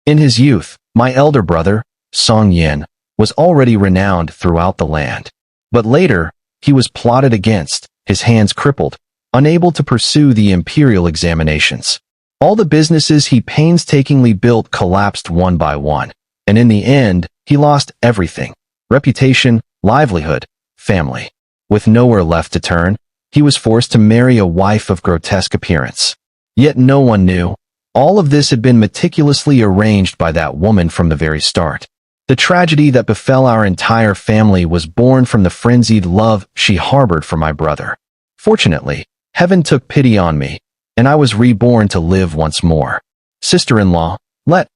In his youth, my elder brother, Song Yin, was already renowned throughout the land. But later, he was plotted against, his hands crippled, unable to pursue the imperial examinations. All the businesses he painstakingly built collapsed one by one, and in the end, he lost everything: reputation, livelihood, family. With nowhere left to turn, he was forced to marry a wife of grotesque appearance. Yet no one knew. All of this had been meticulously arranged by that woman from the very start. The tragedy that befell our entire family was born from the frenzied love she harbored for my brother. Fortunately, heaven took pity on me, and I was reborn to live once more. Sister-in-law, let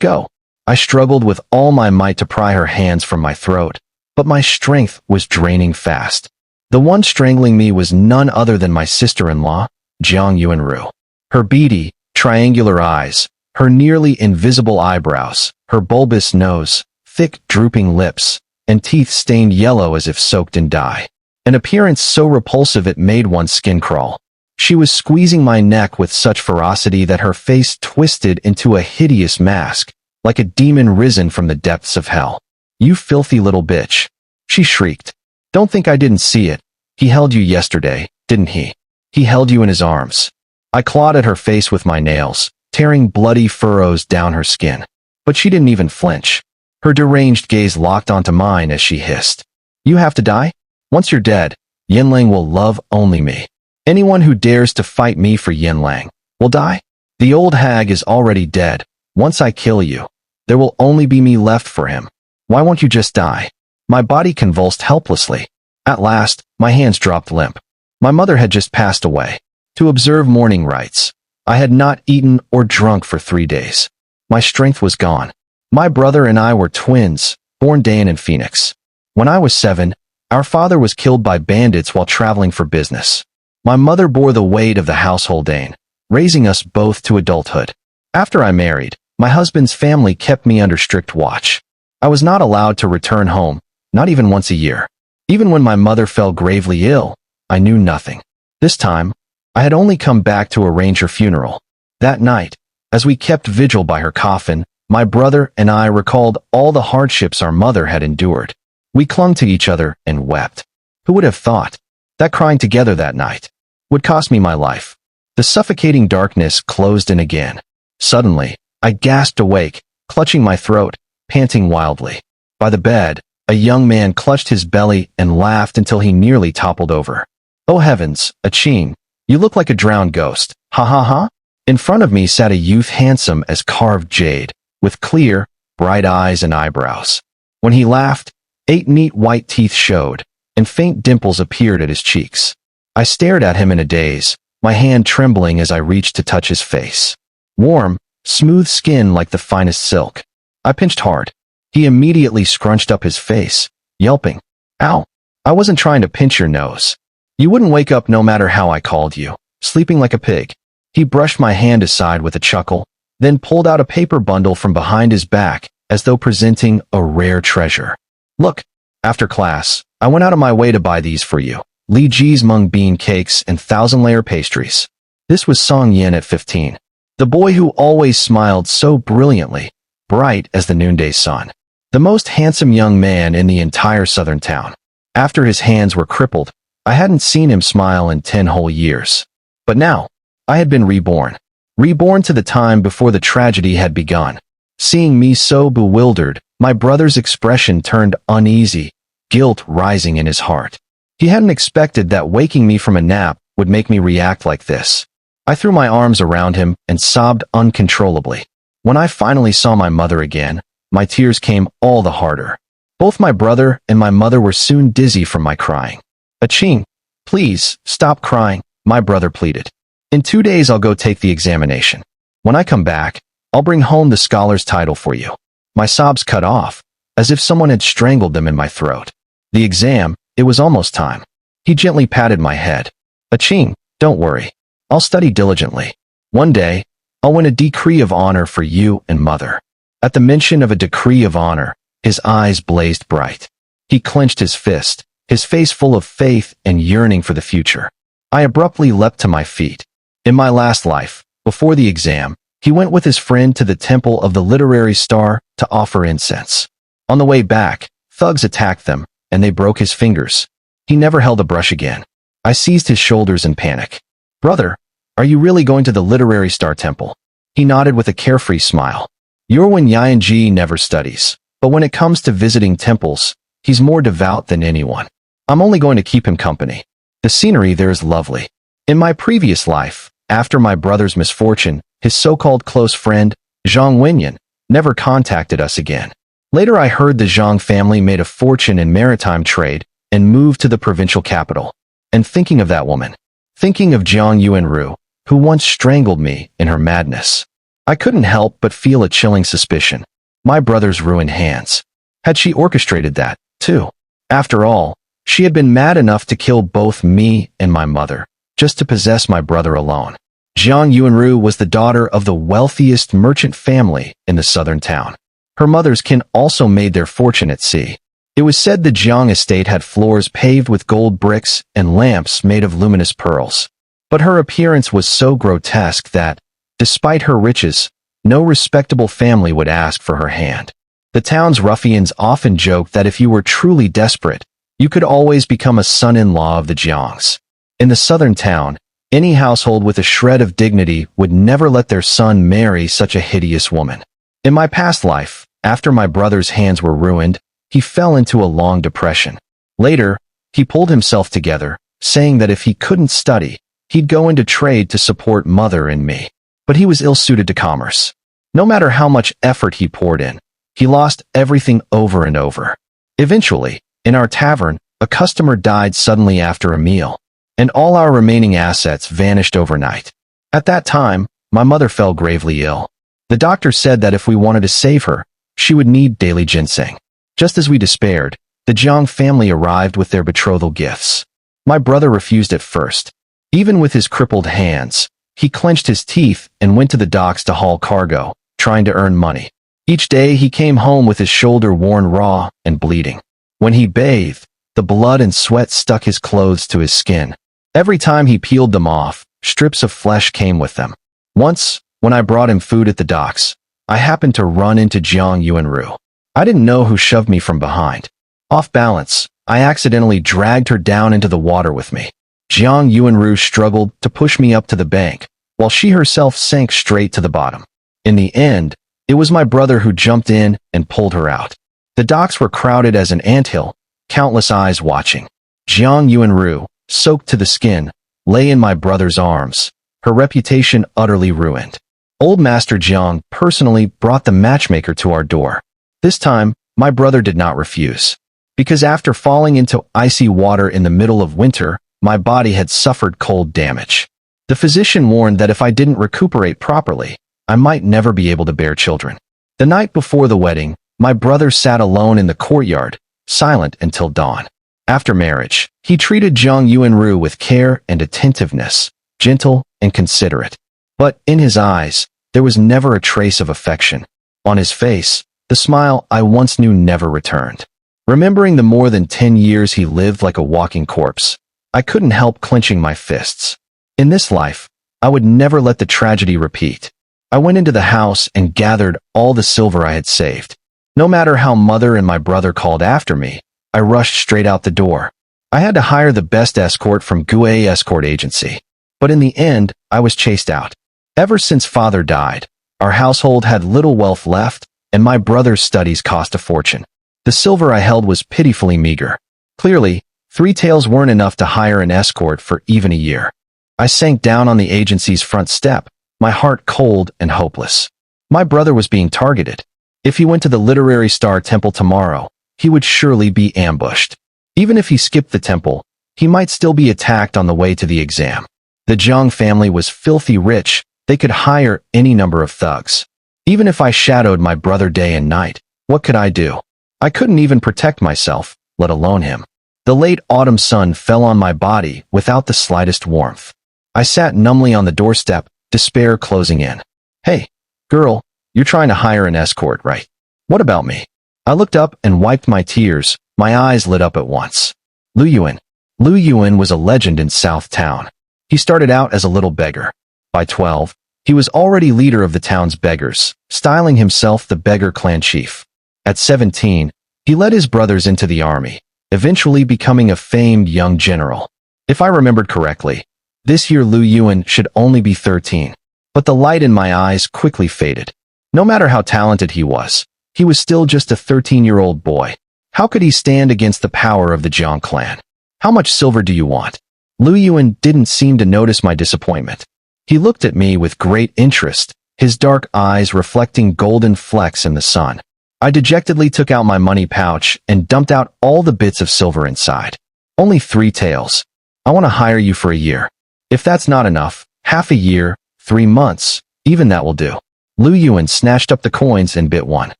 go. I struggled with all my might to pry her hands from my throat, but my strength was draining fast. The one strangling me was none other than my sister-in-law, Jiang Yuanru. Her beady, triangular eyes, her nearly invisible eyebrows, her bulbous nose, thick, drooping lips, and teeth stained yellow as if soaked in dye. An appearance so repulsive it made one's skin crawl. She was squeezing my neck with such ferocity that her face twisted into a hideous mask, like a demon risen from the depths of hell. "You filthy little bitch," she shrieked. "Don't think I didn't see it. He held you yesterday, didn't he? He held you in his arms." I clawed at her face with my nails, tearing bloody furrows down her skin. But she didn't even flinch. Her deranged gaze locked onto mine as she hissed, "You have to die? Once you're dead, Yinlang will love only me. Anyone who dares to fight me for Yinlang will die. The old hag is already dead. Once I kill you, there will only be me left for him. Why won't you just die?" My body convulsed helplessly. At last, my hands dropped limp. My mother had just passed away. To observe mourning rites, I had not eaten or drunk for 3 days. My strength was gone. My brother and I were twins, born Dan in Phoenix. When I was 7, our father was killed by bandits while traveling for business. My mother bore the weight of the household Dane, raising us both to adulthood. After I married, my husband's family kept me under strict watch. I was not allowed to return home, not even once a year. Even when my mother fell gravely ill, I knew nothing. This time, I had only come back to arrange her funeral. That night, as we kept vigil by her coffin, my brother and I recalled all the hardships our mother had endured. We clung to each other and wept. Who would have thought that crying together that night would cost me my life? The suffocating darkness closed in again. Suddenly, I gasped awake, clutching my throat, panting wildly. By the bed, a young man clutched his belly and laughed until he nearly toppled over. "Oh heavens, Aching, you look like a drowned ghost. Ha ha ha." In front of me sat a youth handsome as carved jade, with clear, bright eyes and eyebrows. When he laughed, 8 neat white teeth showed, and faint dimples appeared at his cheeks. I stared at him in a daze, my hand trembling as I reached to touch his face. Warm, smooth skin like the finest silk. I pinched hard. He immediately scrunched up his face, yelping, "Ow! I wasn't trying to pinch your nose. You wouldn't wake up no matter how I called you, sleeping like a pig." He brushed my hand aside with a chuckle, then pulled out a paper bundle from behind his back, as though presenting a rare treasure. "Look, after class, I went out of my way to buy these for you. Li Ji's mung bean cakes and 1,000-layer pastries." This was Song Yin at 15. The boy who always smiled so brilliantly, bright as the noonday sun. The most handsome young man in the entire southern town. After his hands were crippled, I hadn't seen him smile in 10 whole years. But now, I had been reborn. Reborn to the time before the tragedy had begun. Seeing me so bewildered, my brother's expression turned uneasy, guilt rising in his heart. He hadn't expected that waking me from a nap would make me react like this. I threw my arms around him and sobbed uncontrollably. When I finally saw my mother again, my tears came all the harder. Both my brother and my mother were soon dizzy from my crying. "Aching, please, stop crying," my brother pleaded. "In 2 days I'll go take the examination. When I come back, I'll bring home the scholar's title for you." My sobs cut off, as if someone had strangled them in my throat. The exam, it was almost time. He gently patted my head. "Aching, don't worry. I'll study diligently. One day, I'll win a decree of honor for you and mother." At the mention of a decree of honor, his eyes blazed bright. He clenched his fist, his face full of faith and yearning for the future. I abruptly leapt to my feet. In my last life, before the exam, He went with his friend to the temple of the literary star to offer incense. On the way back, thugs attacked them, and they broke his fingers. He never held a brush again. I seized his shoulders in panic. "Brother, are you really going to the literary star temple?" He nodded with a carefree smile. "Yorwin Yang never studies, but when it comes to visiting temples, he's more devout than anyone. I'm only going to keep him company. The scenery there is lovely." In my previous life, after my brother's misfortune, his so-called close friend, Zhang Wenyan, never contacted us again. Later I heard the Zhang family made a fortune in maritime trade and moved to the provincial capital. And thinking of that woman, thinking of Jiang Yuanru, who once strangled me in her madness, I couldn't help but feel a chilling suspicion. My brother's ruined hands. Had she orchestrated that, too? After all, she had been mad enough to kill both me and my mother, just to possess my brother alone. Jiang Yuanru was the daughter of the wealthiest merchant family in the southern town. Her mother's kin also made their fortune at sea. It was said the Jiang estate had floors paved with gold bricks and lamps made of luminous pearls. But her appearance was so grotesque that, despite her riches, no respectable family would ask for her hand. The town's ruffians often joked that if you were truly desperate, you could always become a son-in-law of the Jiangs. In the southern town, any household with a shred of dignity would never let their son marry such a hideous woman. In my past life, after my brother's hands were ruined, he fell into a long depression. Later, he pulled himself together, saying that if he couldn't study, he'd go into trade to support mother and me. But he was ill-suited to commerce. No matter how much effort he poured in, he lost everything over and over. Eventually, in our tavern, a customer died suddenly after a meal, and all our remaining assets vanished overnight. At that time, my mother fell gravely ill. The doctor said that if we wanted to save her, she would need daily ginseng. Just as we despaired, the Jiang family arrived with their betrothal gifts. My brother refused at first. Even with his crippled hands, he clenched his teeth and went to the docks to haul cargo, trying to earn money. Each day he came home with his shoulder worn raw and bleeding. When he bathed, the blood and sweat stuck his clothes to his skin. Every time he peeled them off, strips of flesh came with them. Once, when I brought him food at the docks, I happened to run into Jiang Yuanru. I didn't know who shoved me from behind. Off balance, I accidentally dragged her down into the water with me. Jiang Yuanru struggled to push me up to the bank, while she herself sank straight to the bottom. In the end, it was my brother who jumped in and pulled her out. The docks were crowded as an anthill, countless eyes watching. Jiang Yuanru, soaked to the skin, lay in my brother's arms, her reputation utterly ruined. Old Master Jiang personally brought the matchmaker to our door. This time, my brother did not refuse. Because after falling into icy water in the middle of winter, my body had suffered cold damage. The physician warned that if I didn't recuperate properly, I might never be able to bear children. The night before the wedding, my brother sat alone in the courtyard, silent until dawn. After marriage, he treated Jiang Yuanru with care and attentiveness, gentle and considerate. But in his eyes, there was never a trace of affection. On his face, the smile I once knew never returned. Remembering the more than 10 years he lived like a walking corpse, I couldn't help clenching my fists. In this life, I would never let the tragedy repeat. I went into the house and gathered all the silver I had saved. No matter how mother and my brother called after me, I rushed straight out the door. I had to hire the best escort from Gue Escort Agency. But in the end, I was chased out. Ever since father died, our household had little wealth left, and my brother's studies cost a fortune. The silver I held was pitifully meager. Clearly, 3 taels weren't enough to hire an escort for even a year. I sank down on the agency's front step, my heart cold and hopeless. My brother was being targeted. If he went to the Literary Star Temple tomorrow, he would surely be ambushed. Even if he skipped the temple, he might still be attacked on the way to the exam. The Jiang family was filthy rich. They could hire any number of thugs. Even if I shadowed my brother day and night, what could I do? I couldn't even protect myself, let alone him. The late autumn sun fell on my body without the slightest warmth. I sat numbly on the doorstep, despair closing in. Hey, girl, you're trying to hire an escort, right? What about me? I looked up and wiped my tears. My eyes lit up at once. Lu Yuan. Lu Yuan was a legend in South Town. He started out as a little beggar. By 12, He was already leader of the town's beggars, styling himself the beggar clan chief. At 17, he led his brothers into the army, eventually becoming a famed young general. If I remembered correctly, this year Lu Yuan should only be 13. But the light in my eyes quickly faded. No matter how talented he was still just a 13-year-old boy. How could he stand against the power of the Jiang clan? How much silver do you want? Lu Yuan didn't seem to notice my disappointment. He looked at me with great interest, his dark eyes reflecting golden flecks in the sun. I dejectedly took out my money pouch and dumped out all the bits of silver inside. Only 3 taels. I want to hire you for a year. If that's not enough, half a year, 3 months, even that will do. Lu Yuan snatched up the coins and bit one.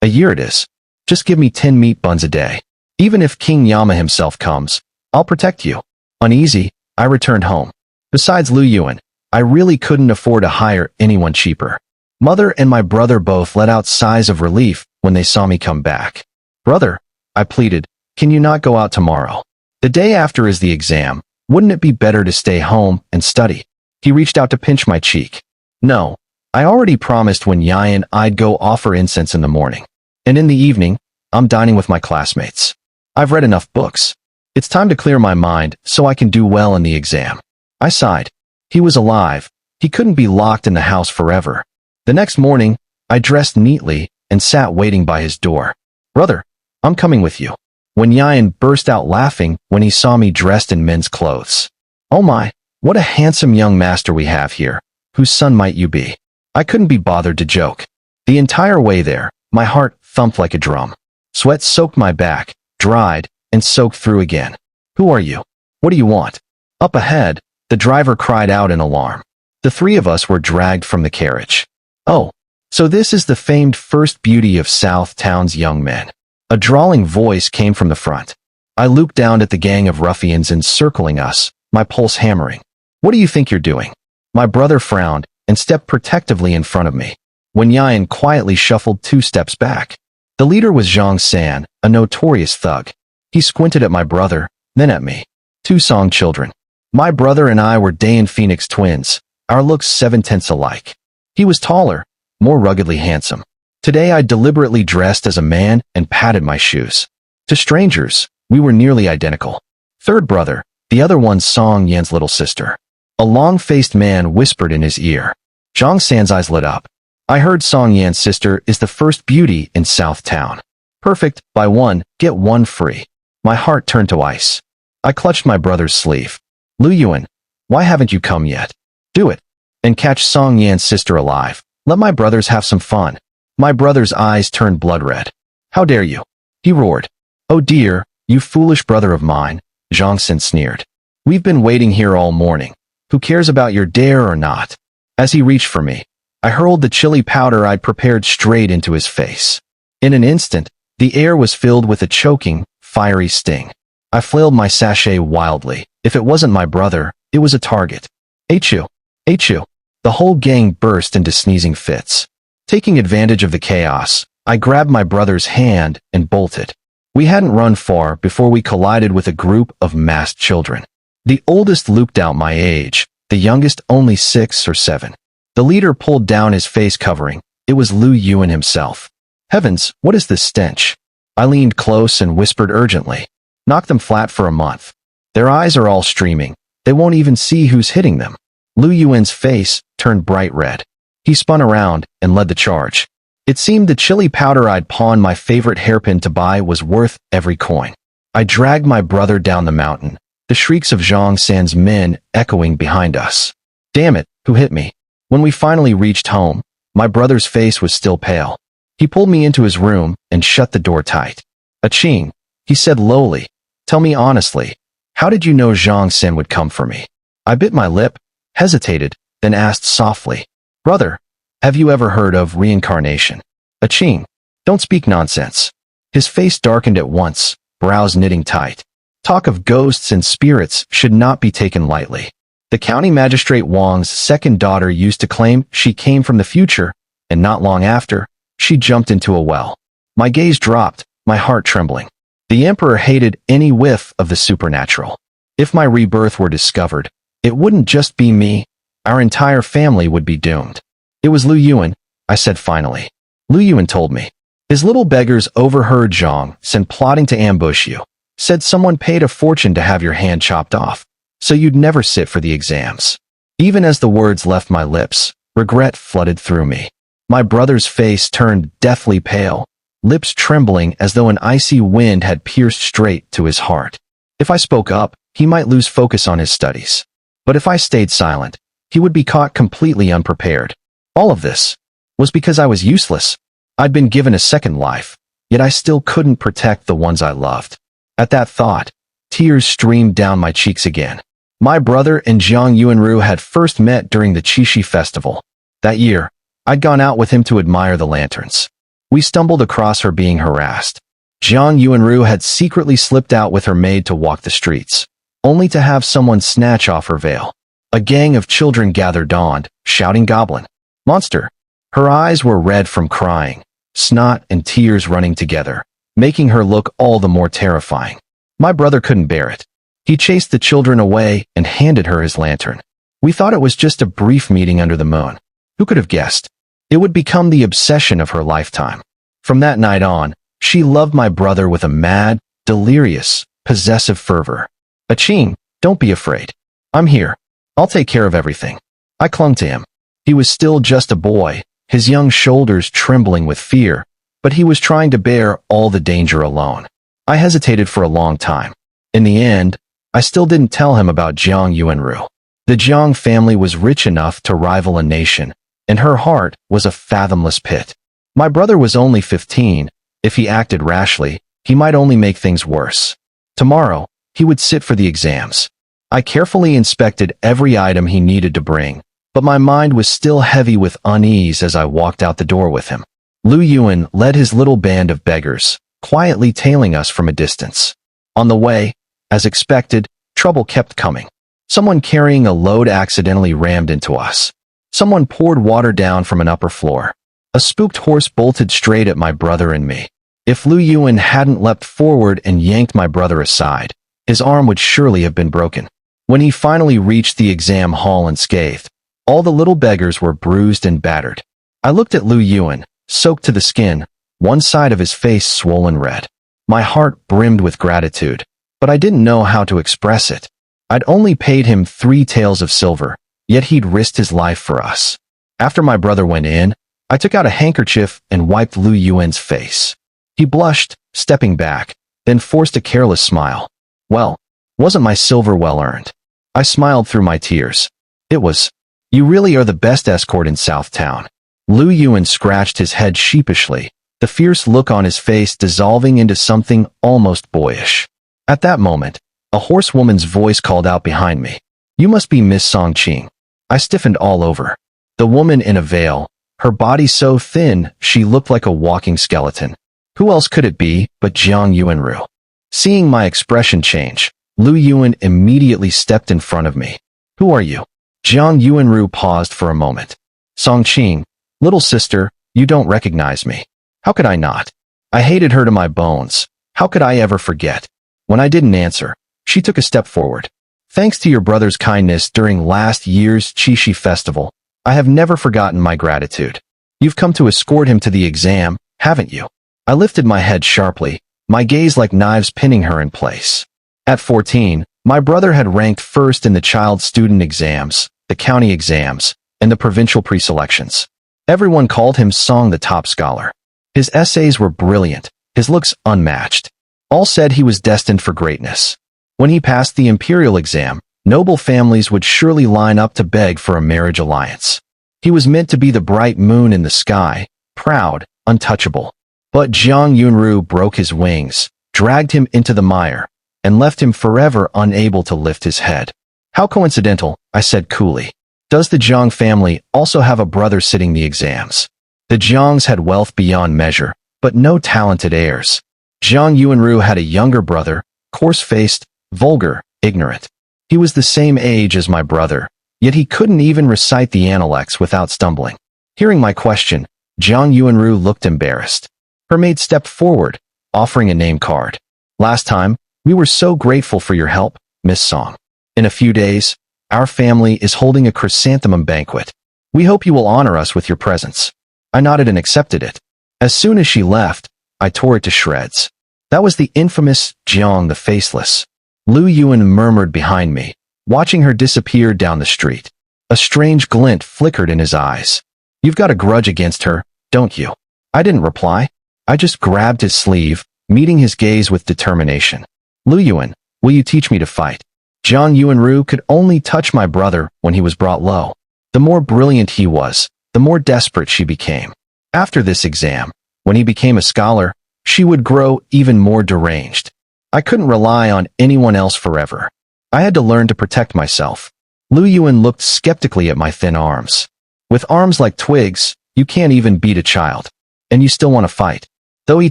A year it is. Just give me 10 meat buns a day. Even if King Yama himself comes, I'll protect you. Uneasy, I returned home. Besides Lu Yuan, I really couldn't afford to hire anyone cheaper. Mother and my brother both let out sighs of relief when they saw me come back. Brother, I pleaded, can you not go out tomorrow? The day after is the exam. Wouldn't it be better to stay home and study? He reached out to pinch my cheek. No, I already promised when Yan I'd go offer incense in the morning. And in the evening, I'm dining with my classmates. I've read enough books. It's time to clear my mind so I can do well in the exam. I sighed. He was alive. He couldn't be locked in the house forever. The next morning, I dressed neatly and sat waiting by his door. Brother, I'm coming with you. When Yan burst out laughing when he saw me dressed in men's clothes. Oh my, what a handsome young master we have here. Whose son might you be? I couldn't be bothered to joke. The entire way there, my heart thumped like a drum. Sweat soaked my back, dried, and soaked through again. Who are you? What do you want? Up ahead, the driver cried out in alarm. The 3 of us were dragged from the carriage. Oh, so this is the famed first beauty of South Town's young men. A drawling voice came from the front. I looked down at the gang of ruffians encircling us, my pulse hammering. What do you think you're doing? My brother frowned and stepped protectively in front of me. When Yan quietly shuffled 2 steps back. The leader was Zhang San, a notorious thug. He squinted at my brother, then at me. 2 Song children. My brother and I were Dayan Phoenix twins, our looks 7/10 alike. He was taller, more ruggedly handsome. Today I deliberately dressed as a man and patted my shoes. To strangers, we were nearly identical. Third brother, the other one Song Yan's little sister. A long-faced man whispered in his ear. Zhang San's eyes lit up. I heard Song Yan's sister is the first beauty in South Town. Perfect, buy 1, get 1 free. My heart turned to ice. I clutched my brother's sleeve. Lu Yuan, why haven't you come yet? Do it, and catch Song Yan's sister alive. Let my brothers have some fun. My brother's eyes turned blood red. How dare you? He roared. Oh dear, you foolish brother of mine, Zhang San sneered. We've been waiting here all morning. Who cares about your dare or not? As he reached for me, I hurled the chili powder I'd prepared straight into his face. In an instant, the air was filled with a choking, fiery sting. I flailed my sachet wildly. If it wasn't my brother, it was a target. Achoo! Achoo! The whole gang burst into sneezing fits. Taking advantage of the chaos, I grabbed my brother's hand and bolted. We hadn't run far before we collided with a group of masked children. The oldest looped out my age, the youngest only 6 or 7. The leader pulled down his face covering. It was Lu Yuan himself. Heavens, what is this stench? I leaned close and whispered urgently. Knock them flat for a month. Their eyes are all streaming. They won't even see who's hitting them. Lu Yuan's face turned bright red. He spun around and led the charge. It seemed the chili powder I'd pawned my favorite hairpin to buy was worth every coin. I dragged my brother down the mountain, the shrieks of Zhang San's men echoing behind us. Damn it, who hit me? When we finally reached home, my brother's face was still pale. He pulled me into his room and shut the door tight. Aching, he said lowly, tell me honestly, how did you know Zhang San would come for me? I bit my lip, hesitated, then asked softly, Brother, have you ever heard of reincarnation? Aching, don't speak nonsense. His face darkened at once, brows knitting tight. Talk of ghosts and spirits should not be taken lightly. The county magistrate Wang's second daughter used to claim she came from the future, and not long after, she jumped into a well. My gaze dropped, my heart trembling. The emperor hated any whiff of the supernatural. If my rebirth were discovered, it wouldn't just be me, our entire family would be doomed. It was Lu Yuan, I said finally. Lu Yuan told me. His little beggars overheard Zhang Xin plotting to ambush you. Said someone paid a fortune to have your hand chopped off, so you'd never sit for the exams. Even as the words left my lips, regret flooded through me. My brother's face turned deathly pale, lips trembling as though an icy wind had pierced straight to his heart. If I spoke up, he might lose focus on his studies. But if I stayed silent, he would be caught completely unprepared. All of this was because I was useless. I'd been given a second life, yet I still couldn't protect the ones I loved. At that thought, tears streamed down my cheeks again. My brother and Zhang Yuanru had first met during the Qixi festival. That year, I'd gone out with him to admire the lanterns. We stumbled across her being harassed. Zhang Yuanru had secretly slipped out with her maid to walk the streets, only to have someone snatch off her veil. A gang of children gathered dawned, shouting "Goblin! Monster!" Her eyes were red from crying, snot and tears running together, making her look all the more terrifying. My brother couldn't bear it. He chased the children away and handed her his lantern. We thought it was just a brief meeting under the moon. Who could have guessed? It would become the obsession of her lifetime. From that night on, she loved my brother with a mad, delirious, possessive fervor. "Aching, don't be afraid. I'm here. I'll take care of everything." I clung to him. He was still just a boy, his young shoulders trembling with fear, but he was trying to bear all the danger alone. I hesitated for a long time. In the end, I still didn't tell him about Zhang Yuanru. The Zhang family was rich enough to rival a nation, and her heart was a fathomless pit. My brother was only 15. If he acted rashly, he might only make things worse. Tomorrow, he would sit for the exams. I carefully inspected every item he needed to bring, but my mind was still heavy with unease as I walked out the door with him. Lu Yuan led his little band of beggars, quietly tailing us from a distance. On the way, as expected, trouble kept coming. Someone carrying a load accidentally rammed into us. Someone poured water down from an upper floor. A spooked horse bolted straight at my brother and me. If Lu Yuan hadn't leapt forward and yanked my brother aside, his arm would surely have been broken. When he finally reached the exam hall unscathed, all the little beggars were bruised and battered. I looked at Lu Yuan, soaked to the skin, one side of his face swollen red. My heart brimmed with gratitude, but I didn't know how to express it. I'd only paid him 3 taels of silver, yet he'd risked his life for us. After my brother went in, I took out a handkerchief and wiped Lu Yuan's face. He blushed, stepping back, then forced a careless smile. "Well, wasn't my silver well earned?" I smiled through my tears. "It was. You really are the best escort in South Town." Lu Yuan scratched his head sheepishly, the fierce look on his face dissolving into something almost boyish. At that moment, a hoarse woman's voice called out behind me. "You must be Miss Song Qing." I stiffened all over. The woman in a veil, her body so thin she looked like a walking skeleton. Who else could it be but Zhang Yuanru? Seeing my expression change, Lu Yuan immediately stepped in front of me. "Who are you?" Zhang Yuanru paused for a moment. "Song Qing, little sister, you don't recognize me." How could I not? I hated her to my bones. How could I ever forget? When I didn't answer, she took a step forward. "Thanks to your brother's kindness during last year's Qixi festival, I have never forgotten my gratitude. You've come to escort him to the exam, haven't you?" I lifted my head sharply, my gaze like knives pinning her in place. At 14, my brother had ranked first in the child student exams, the county exams, and the provincial pre-selections. Everyone called him Song the top scholar. His essays were brilliant, his looks unmatched. All said he was destined for greatness. When he passed the imperial exam, noble families would surely line up to beg for a marriage alliance. He was meant to be the bright moon in the sky, proud, untouchable. But Zhang Yuanru broke his wings, dragged him into the mire, and left him forever unable to lift his head. "How coincidental," I said coolly. "Does the Zhang family also have a brother sitting the exams?" The Zhangs had wealth beyond measure, but no talented heirs. Zhang Yuanru had a younger brother, coarse-faced, vulgar, ignorant. He was the same age as my brother, yet he couldn't even recite the Analects without stumbling. Hearing my question, Zhang Yuanru looked embarrassed. Her maid stepped forward, offering a name card. "Last time, we were so grateful for your help, Miss Song. In a few days, our family is holding a chrysanthemum banquet. We hope you will honor us with your presence. I nodded and accepted it. As soon as she left, I tore it to shreds. That was the infamous Jiang the Faceless. Lu Yuan murmured behind me, watching her disappear down the street. A strange glint flickered in his eyes. You've got a grudge against her, don't you? I didn't reply. I just grabbed his sleeve, meeting his gaze with determination. Lu Yuan, will you teach me to fight? Jiang Yuanru could only touch my brother when he was brought low. The more brilliant he was, the more desperate she became. After this exam, when he became a scholar, she would grow even more deranged. I couldn't rely on anyone else forever. I had to learn to protect myself. Lu Yuan looked skeptically at my thin arms. With arms like twigs, you can't even beat a child. And you still want to fight. Though he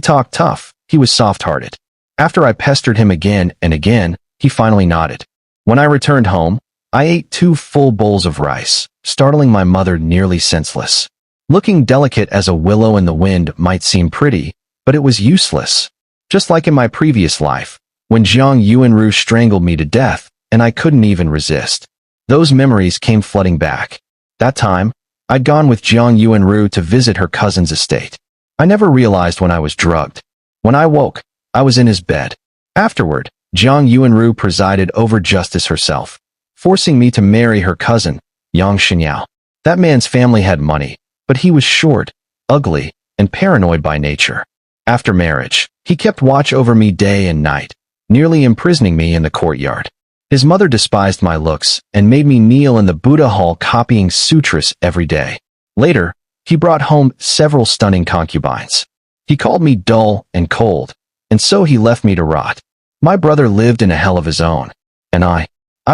talked tough, he was soft-hearted. After I pestered him again and again, he finally nodded. When I returned home, I ate 2 full bowls of rice, startling my mother nearly senseless. Looking delicate as a willow in the wind might seem pretty, but it was useless. Just like in my previous life, when Jiang Yuanru strangled me to death, and I couldn't even resist. Those memories came flooding back. That time, I'd gone with Jiang Yuanru to visit her cousin's estate. I never realized when I was drugged. When I woke, I was in his bed. Afterward, Jiang Yuanru presided over justice herself, forcing me to marry her cousin, Yang Xinyao. That man's family had money, but he was short, ugly, and paranoid by nature. After marriage, he kept watch over me day and night, nearly imprisoning me in the courtyard. His mother despised my looks and made me kneel in the Buddha hall copying sutras every day. Later, he brought home several stunning concubines. He called me dull and cold, and so he left me to rot. My brother lived in a hell of his own, and I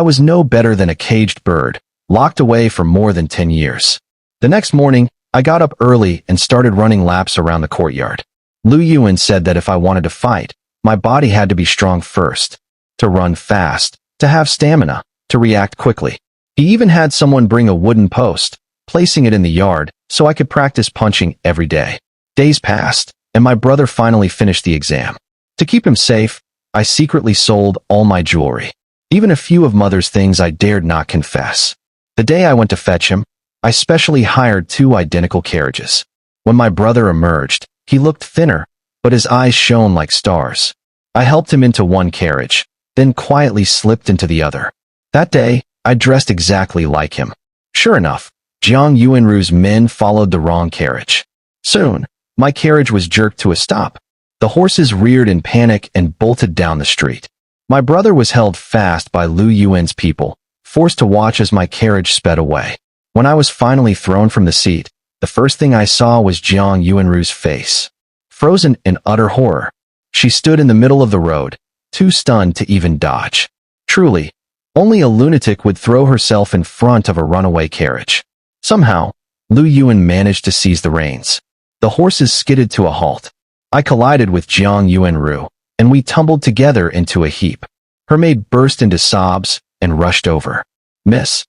was no better than a caged bird, locked away for more than 10 years. The next morning, I got up early and started running laps around the courtyard. Lu Yuan said that if I wanted to fight, my body had to be strong first, to run fast, to have stamina, to react quickly. He even had someone bring a wooden post, placing it in the yard so I could practice punching every day. Days passed, and my brother finally finished the exam. To keep him safe, I secretly sold all my jewelry, even a few of Mother's things I dared not confess. The day I went to fetch him, I specially hired 2 identical carriages. When my brother emerged, he looked thinner, but his eyes shone like stars. I helped him into one carriage, then quietly slipped into the other. That day, I dressed exactly like him. Sure enough, Jiang Yuanru's men followed the wrong carriage. Soon, my carriage was jerked to a stop. The horses reared in panic and bolted down the street. My brother was held fast by Lu Yuan's people, forced to watch as my carriage sped away. When I was finally thrown from the seat, the first thing I saw was Jiang Yuanru's face. Frozen in utter horror, she stood in the middle of the road, too stunned to even dodge. Truly, only a lunatic would throw herself in front of a runaway carriage. Somehow, Lu Yuan managed to seize the reins. The horses skidded to a halt. I collided with Jiang Yuanru, and we tumbled together into a heap. Her maid burst into sobs and rushed over. Miss,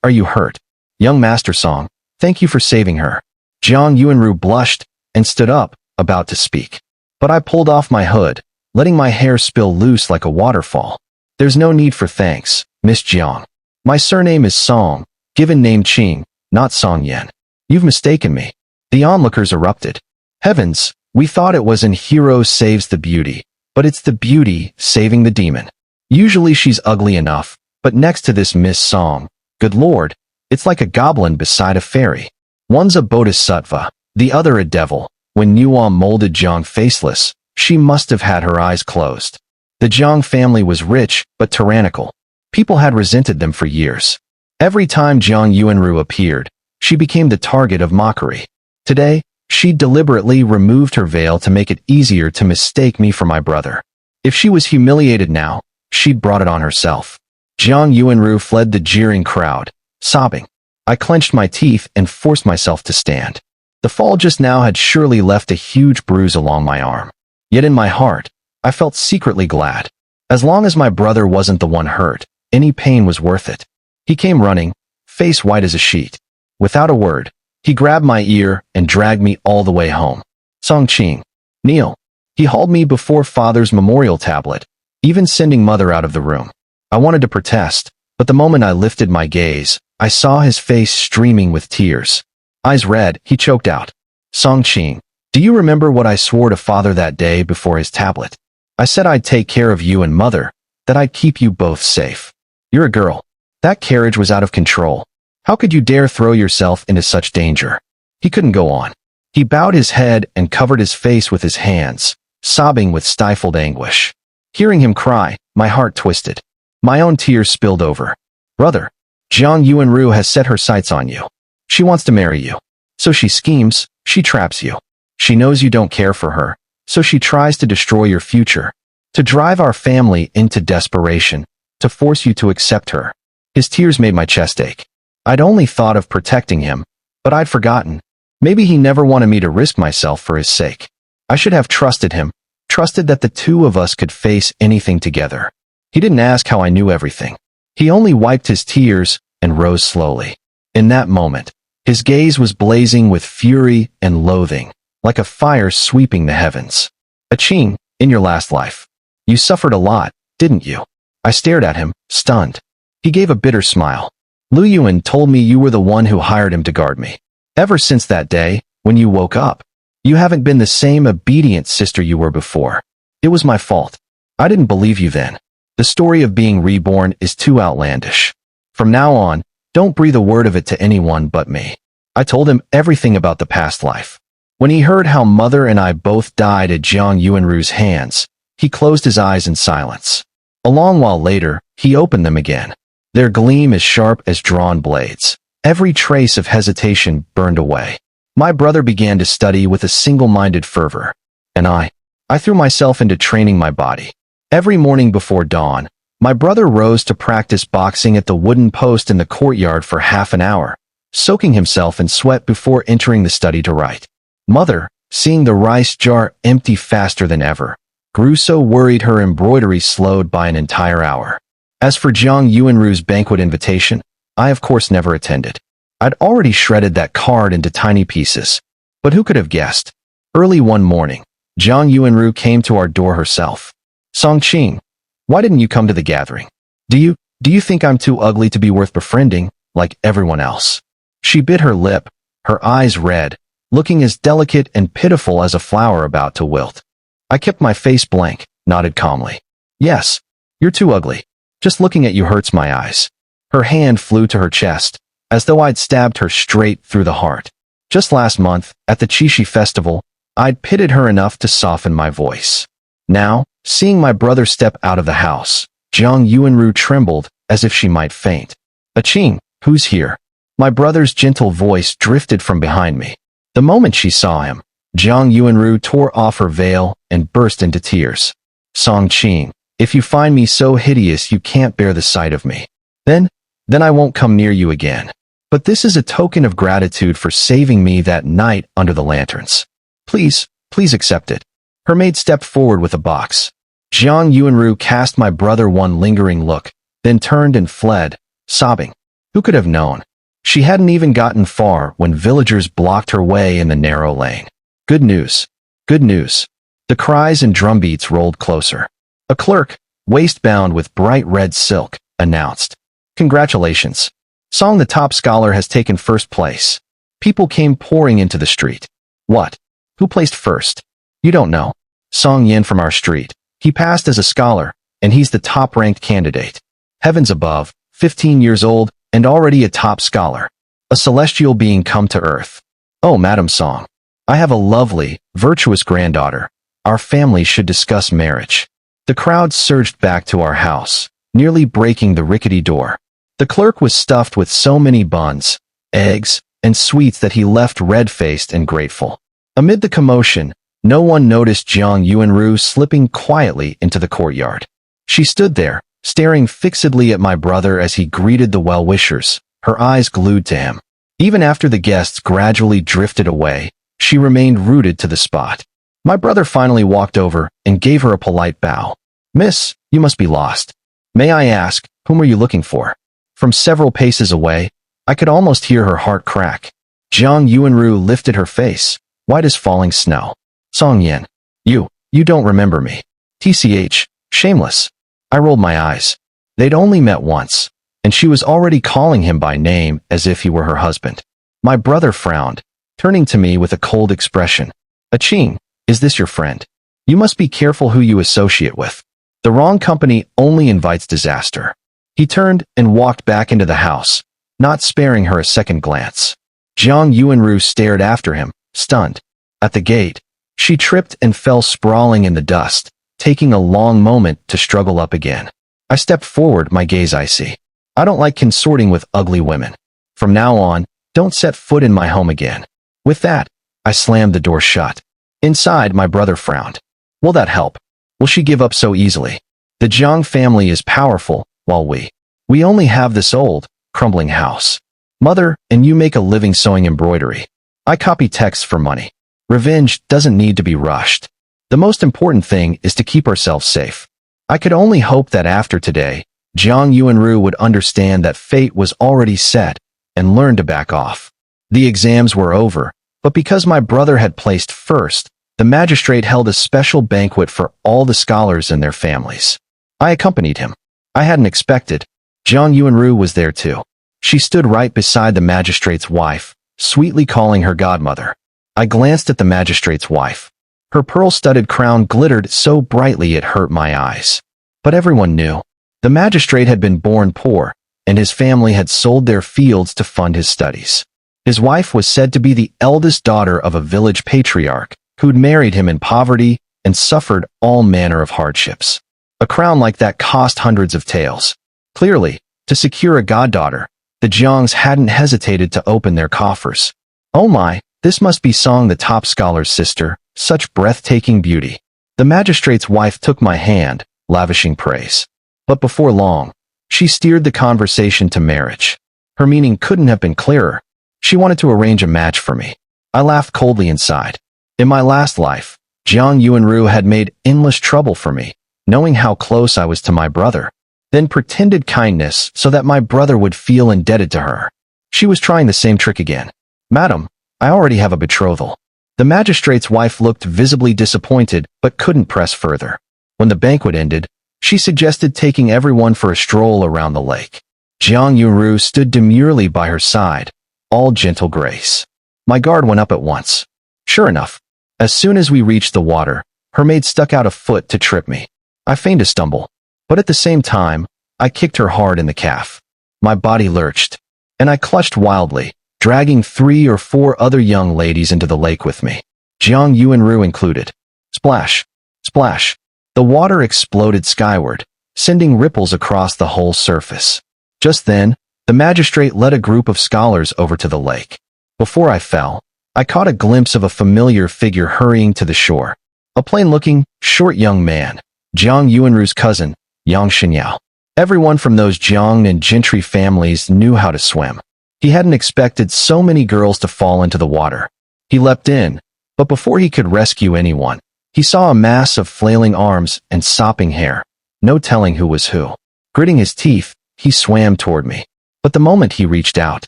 are you hurt? Young Master Song, thank you for saving her. Jiang Yuanru blushed and stood up, about to speak. But I pulled off my hood, letting my hair spill loose like a waterfall. There's no need for thanks, Miss Jiang. My surname is Song, given name Qing, not Song Yan. You've mistaken me. The onlookers erupted. Heavens, we thought it was in Hero Saves the Beauty, but it's the beauty saving the demon. Usually she's ugly enough, but next to this Miss Song, good lord, it's like a goblin beside a fairy. One's a bodhisattva, the other a devil. When Nuam molded Jiang Faceless, she must have had her eyes closed. The Jiang family was rich, but tyrannical. People had resented them for years. Every time Jiang Yuanru appeared, she became the target of mockery. Today, she deliberately removed her veil to make it easier to mistake me for my brother. If she was humiliated now, she'd brought it on herself. Jiang Yuanru fled the jeering crowd, sobbing. I clenched my teeth and forced myself to stand. The fall just now had surely left a huge bruise along my arm. Yet in my heart, I felt secretly glad. As long as my brother wasn't the one hurt, any pain was worth it. He came running, face white as a sheet. Without a word, he grabbed my ear and dragged me all the way home. Song Qing, kneel. He hauled me before father's memorial tablet, even sending mother out of the room. I wanted to protest, but the moment I lifted my gaze, I saw his face streaming with tears. Eyes red, he choked out. Song Qing, do you remember what I swore to father that day before his tablet? I said I'd take care of you and mother, that I'd keep you both safe. You're a girl. That carriage was out of control. How could you dare throw yourself into such danger? He couldn't go on. He bowed his head and covered his face with his hands, sobbing with stifled anguish. Hearing him cry, my heart twisted. My own tears spilled over. Brother, Jiang Yuanru has set her sights on you. She wants to marry you. So she schemes, she traps you. She knows you don't care for her, so she tries to destroy your future, to drive our family into desperation, to force you to accept her. His tears made my chest ache. I'd only thought of protecting him, but I'd forgotten. Maybe he never wanted me to risk myself for his sake. I should have trusted him, trusted that the two of us could face anything together. He didn't ask how I knew everything. He only wiped his tears and rose slowly. In that moment, his gaze was blazing with fury and loathing, like a fire sweeping the heavens. Qing, in your last life, you suffered a lot, didn't you? I stared at him, stunned. He gave a bitter smile. Lu Yuan told me you were the one who hired him to guard me. Ever since that day, when you woke up, you haven't been the same obedient sister you were before. It was my fault. I didn't believe you then. The story of being reborn is too outlandish. From now on, don't breathe a word of it to anyone but me. I told him everything about the past life. When he heard how mother and I both died at Jiang Yuanru's hands, he closed his eyes in silence. A long while later, he opened them again. Their gleam as sharp as drawn blades. Every trace of hesitation burned away. My brother began to study with a single-minded fervor. And I threw myself into training my body. Every morning before dawn, my brother rose to practice boxing at the wooden post in the courtyard for half an hour, soaking himself in sweat before entering the study to write. Mother, seeing the rice jar empty faster than ever, grew so worried her embroidery slowed by an entire hour. As for Jiang Yuanru's banquet invitation, I of course never attended. I'd already shredded that card into tiny pieces. But who could have guessed? Early one morning, Jiang Yuanru came to our door herself. Song Qing, why didn't you come to the gathering? Do you think I'm too ugly to be worth befriending, like everyone else? She bit her lip, her eyes red, looking as delicate and pitiful as a flower about to wilt. I kept my face blank, nodded calmly. Yes, you're too ugly. Just looking at you hurts my eyes. Her hand flew to her chest, as though I'd stabbed her straight through the heart. Just last month, at the Qixi festival, I'd pitted her enough to soften my voice. Now, seeing my brother step out of the house, Jiang Yuanru trembled as if she might faint. Qing, who's here? My brother's gentle voice drifted from behind me. The moment she saw him, Jiang Yuanru tore off her veil and burst into tears. Song Qing, if you find me so hideous you can't bear the sight of me, then I won't come near you again. But this is a token of gratitude for saving me that night under the lanterns. Please accept it. Her maid stepped forward with a box. Jiang Yuanru cast my brother one lingering look, then turned and fled, sobbing. Who could have known? She hadn't even gotten far when villagers blocked her way in the narrow lane. Good news. Good news. The cries and drumbeats rolled closer. A clerk, waist-bound with bright red silk, announced. Congratulations. Song the top scholar has taken first place. People came pouring into the street. What? Who placed first? You don't know. Song Yin from our street. He passed as a scholar, and he's the top-ranked candidate. Heavens above, 15 years old, and already a top scholar. A celestial being come to earth. Oh, Madam Song. I have a lovely, virtuous granddaughter. Our family should discuss marriage. The crowd surged back to our house, nearly breaking the rickety door. The clerk was stuffed with so many buns, eggs, and sweets that he left red-faced and grateful. Amid the commotion, no one noticed Jiang Yuanru slipping quietly into the courtyard. She stood there, staring fixedly at my brother as he greeted the well-wishers, her eyes glued to him. Even after the guests gradually drifted away, she remained rooted to the spot. My brother finally walked over and gave her a polite bow. Miss, you must be lost. May I ask, whom are you looking for? From several paces away, I could almost hear her heart crack. Jiang Yuanru lifted her face, white as falling snow. Song Yin, you don't remember me. TCH, shameless. I rolled my eyes. They'd only met once. and she was already calling him by name as if he were her husband. My brother frowned, turning to me with a cold expression. "Aching, is this your friend? You must be careful who you associate with. The wrong company only invites disaster." He turned and walked back into the house, not sparing her a second glance. Jiang Yuanru stared after him, stunned. At the gate, she tripped and fell sprawling in the dust, taking a long moment to struggle up again. I stepped forward, my gaze icy. "I don't like consorting with ugly women. From now on, don't set foot in my home again." With that, I slammed the door shut. Inside, my brother frowned. "Will that help? Will she give up so easily? The Jiang family is powerful, while we only have this old, crumbling house. Mother, and you make a living sewing embroidery. I copy texts for money. Revenge doesn't need to be rushed. The most important thing is to keep ourselves safe." I could only hope that after today, Jiang Yuanru would understand that fate was already set and learn to back off. The exams were over, but because my brother had placed first, the magistrate held a special banquet for all the scholars and their families. I accompanied him. I hadn't expected. Jiang Yuanru was there too. She stood right beside the magistrate's wife, sweetly calling her godmother. I glanced at the magistrate's wife. Her pearl-studded crown glittered so brightly it hurt my eyes. But everyone knew. The magistrate had been born poor, and his family had sold their fields to fund his studies. His wife was said to be the eldest daughter of a village patriarch, who'd married him in poverty and suffered all manner of hardships. A crown like that cost hundreds of taels. Clearly, to secure a goddaughter, the Jiangs hadn't hesitated to open their coffers. "Oh my, this must be Song, the top scholar's sister, such breathtaking beauty." The magistrate's wife took my hand, lavishing praise. But before long, she steered the conversation to marriage. Her meaning couldn't have been clearer. She wanted to arrange a match for me. I laughed coldly inside. In my last life, Jiang Yuanru had made endless trouble for me, knowing how close I was to my brother, then pretended kindness so that my brother would feel indebted to her. She was trying the same trick again. "Madam, I already have a betrothal." The magistrate's wife looked visibly disappointed but couldn't press further. When the banquet ended, she suggested taking everyone for a stroll around the lake. Jiang Yuanru stood demurely by her side, all gentle grace. My guard went up at once. Sure enough, as soon as we reached the water, her maid stuck out a foot to trip me. I feigned a stumble, but at the same time, I kicked her hard in the calf. My body lurched, and I clutched wildly, dragging 3 or 4 other young ladies into the lake with me, Jiang Yuanru included. Splash! Splash! The water exploded skyward, sending ripples across the whole surface. Just then, the magistrate led a group of scholars over to the lake. Before I fell, I caught a glimpse of a familiar figure hurrying to the shore. A plain-looking, short young man, Jiang Yuanru's cousin, Yang Xinyao. Everyone from those Jiang and gentry families knew how to swim. He hadn't expected so many girls to fall into the water. He leapt in, but before he could rescue anyone, he saw a mass of flailing arms and sopping hair. No telling who was who. Gritting his teeth, he swam toward me. But the moment he reached out,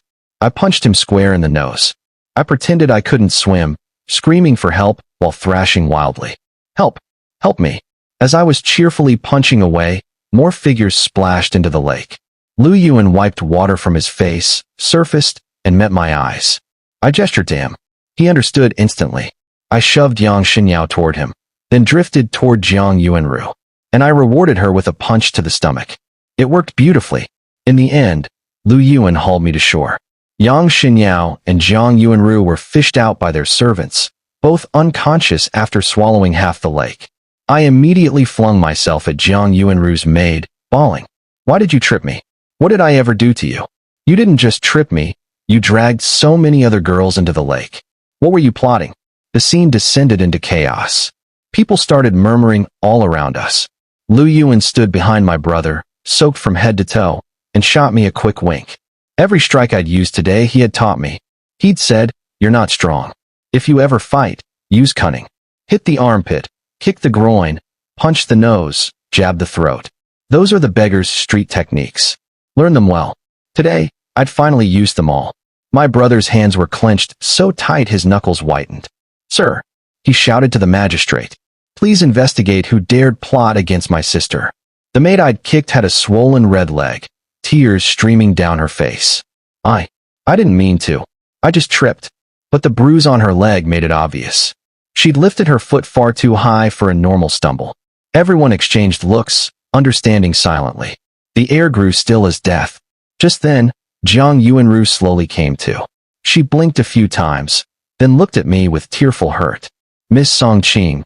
I punched him square in the nose. I pretended I couldn't swim, screaming for help while thrashing wildly. "Help! Help me!" As I was cheerfully punching away, more figures splashed into the lake. Lu Yuan wiped water from his face, surfaced, and met my eyes. I gestured to him. He understood instantly. I shoved Yang Xinyao toward him, then drifted toward Jiang Yuanru, and I rewarded her with a punch to the stomach. It worked beautifully. In the end, Lu Yuan hauled me to shore. Yang Xinyao and Jiang Yuanru were fished out by their servants, both unconscious after swallowing half the lake. I immediately flung myself at Jiang Yuanru's maid, bawling. "Why did you trip me? What did I ever do to you? You didn't just trip me, you dragged so many other girls into the lake. What were you plotting?" The scene descended into chaos. People started murmuring all around us. Lu Yuan stood behind my brother, soaked from head to toe, and shot me a quick wink. Every strike I'd used today he had taught me. He'd said, "You're not strong. If you ever fight, use cunning. Hit the armpit, kick the groin, punch the nose, jab the throat. Those are the beggar's street techniques. Learn them well." Today, I'd finally used them all. My brother's hands were clenched so tight his knuckles whitened. "Sir," he shouted to the magistrate, "please investigate who dared plot against my sister." The maid I'd kicked had a swollen red leg. tears streaming down her face. I didn't mean to. I just tripped. But the bruise on her leg made it obvious. She'd lifted her foot far too high for a normal stumble. Everyone exchanged looks, understanding silently. The air grew still as death. Just then, Jiang Yuanru slowly came to. She blinked a few times, then looked at me with tearful hurt. Miss Songqing,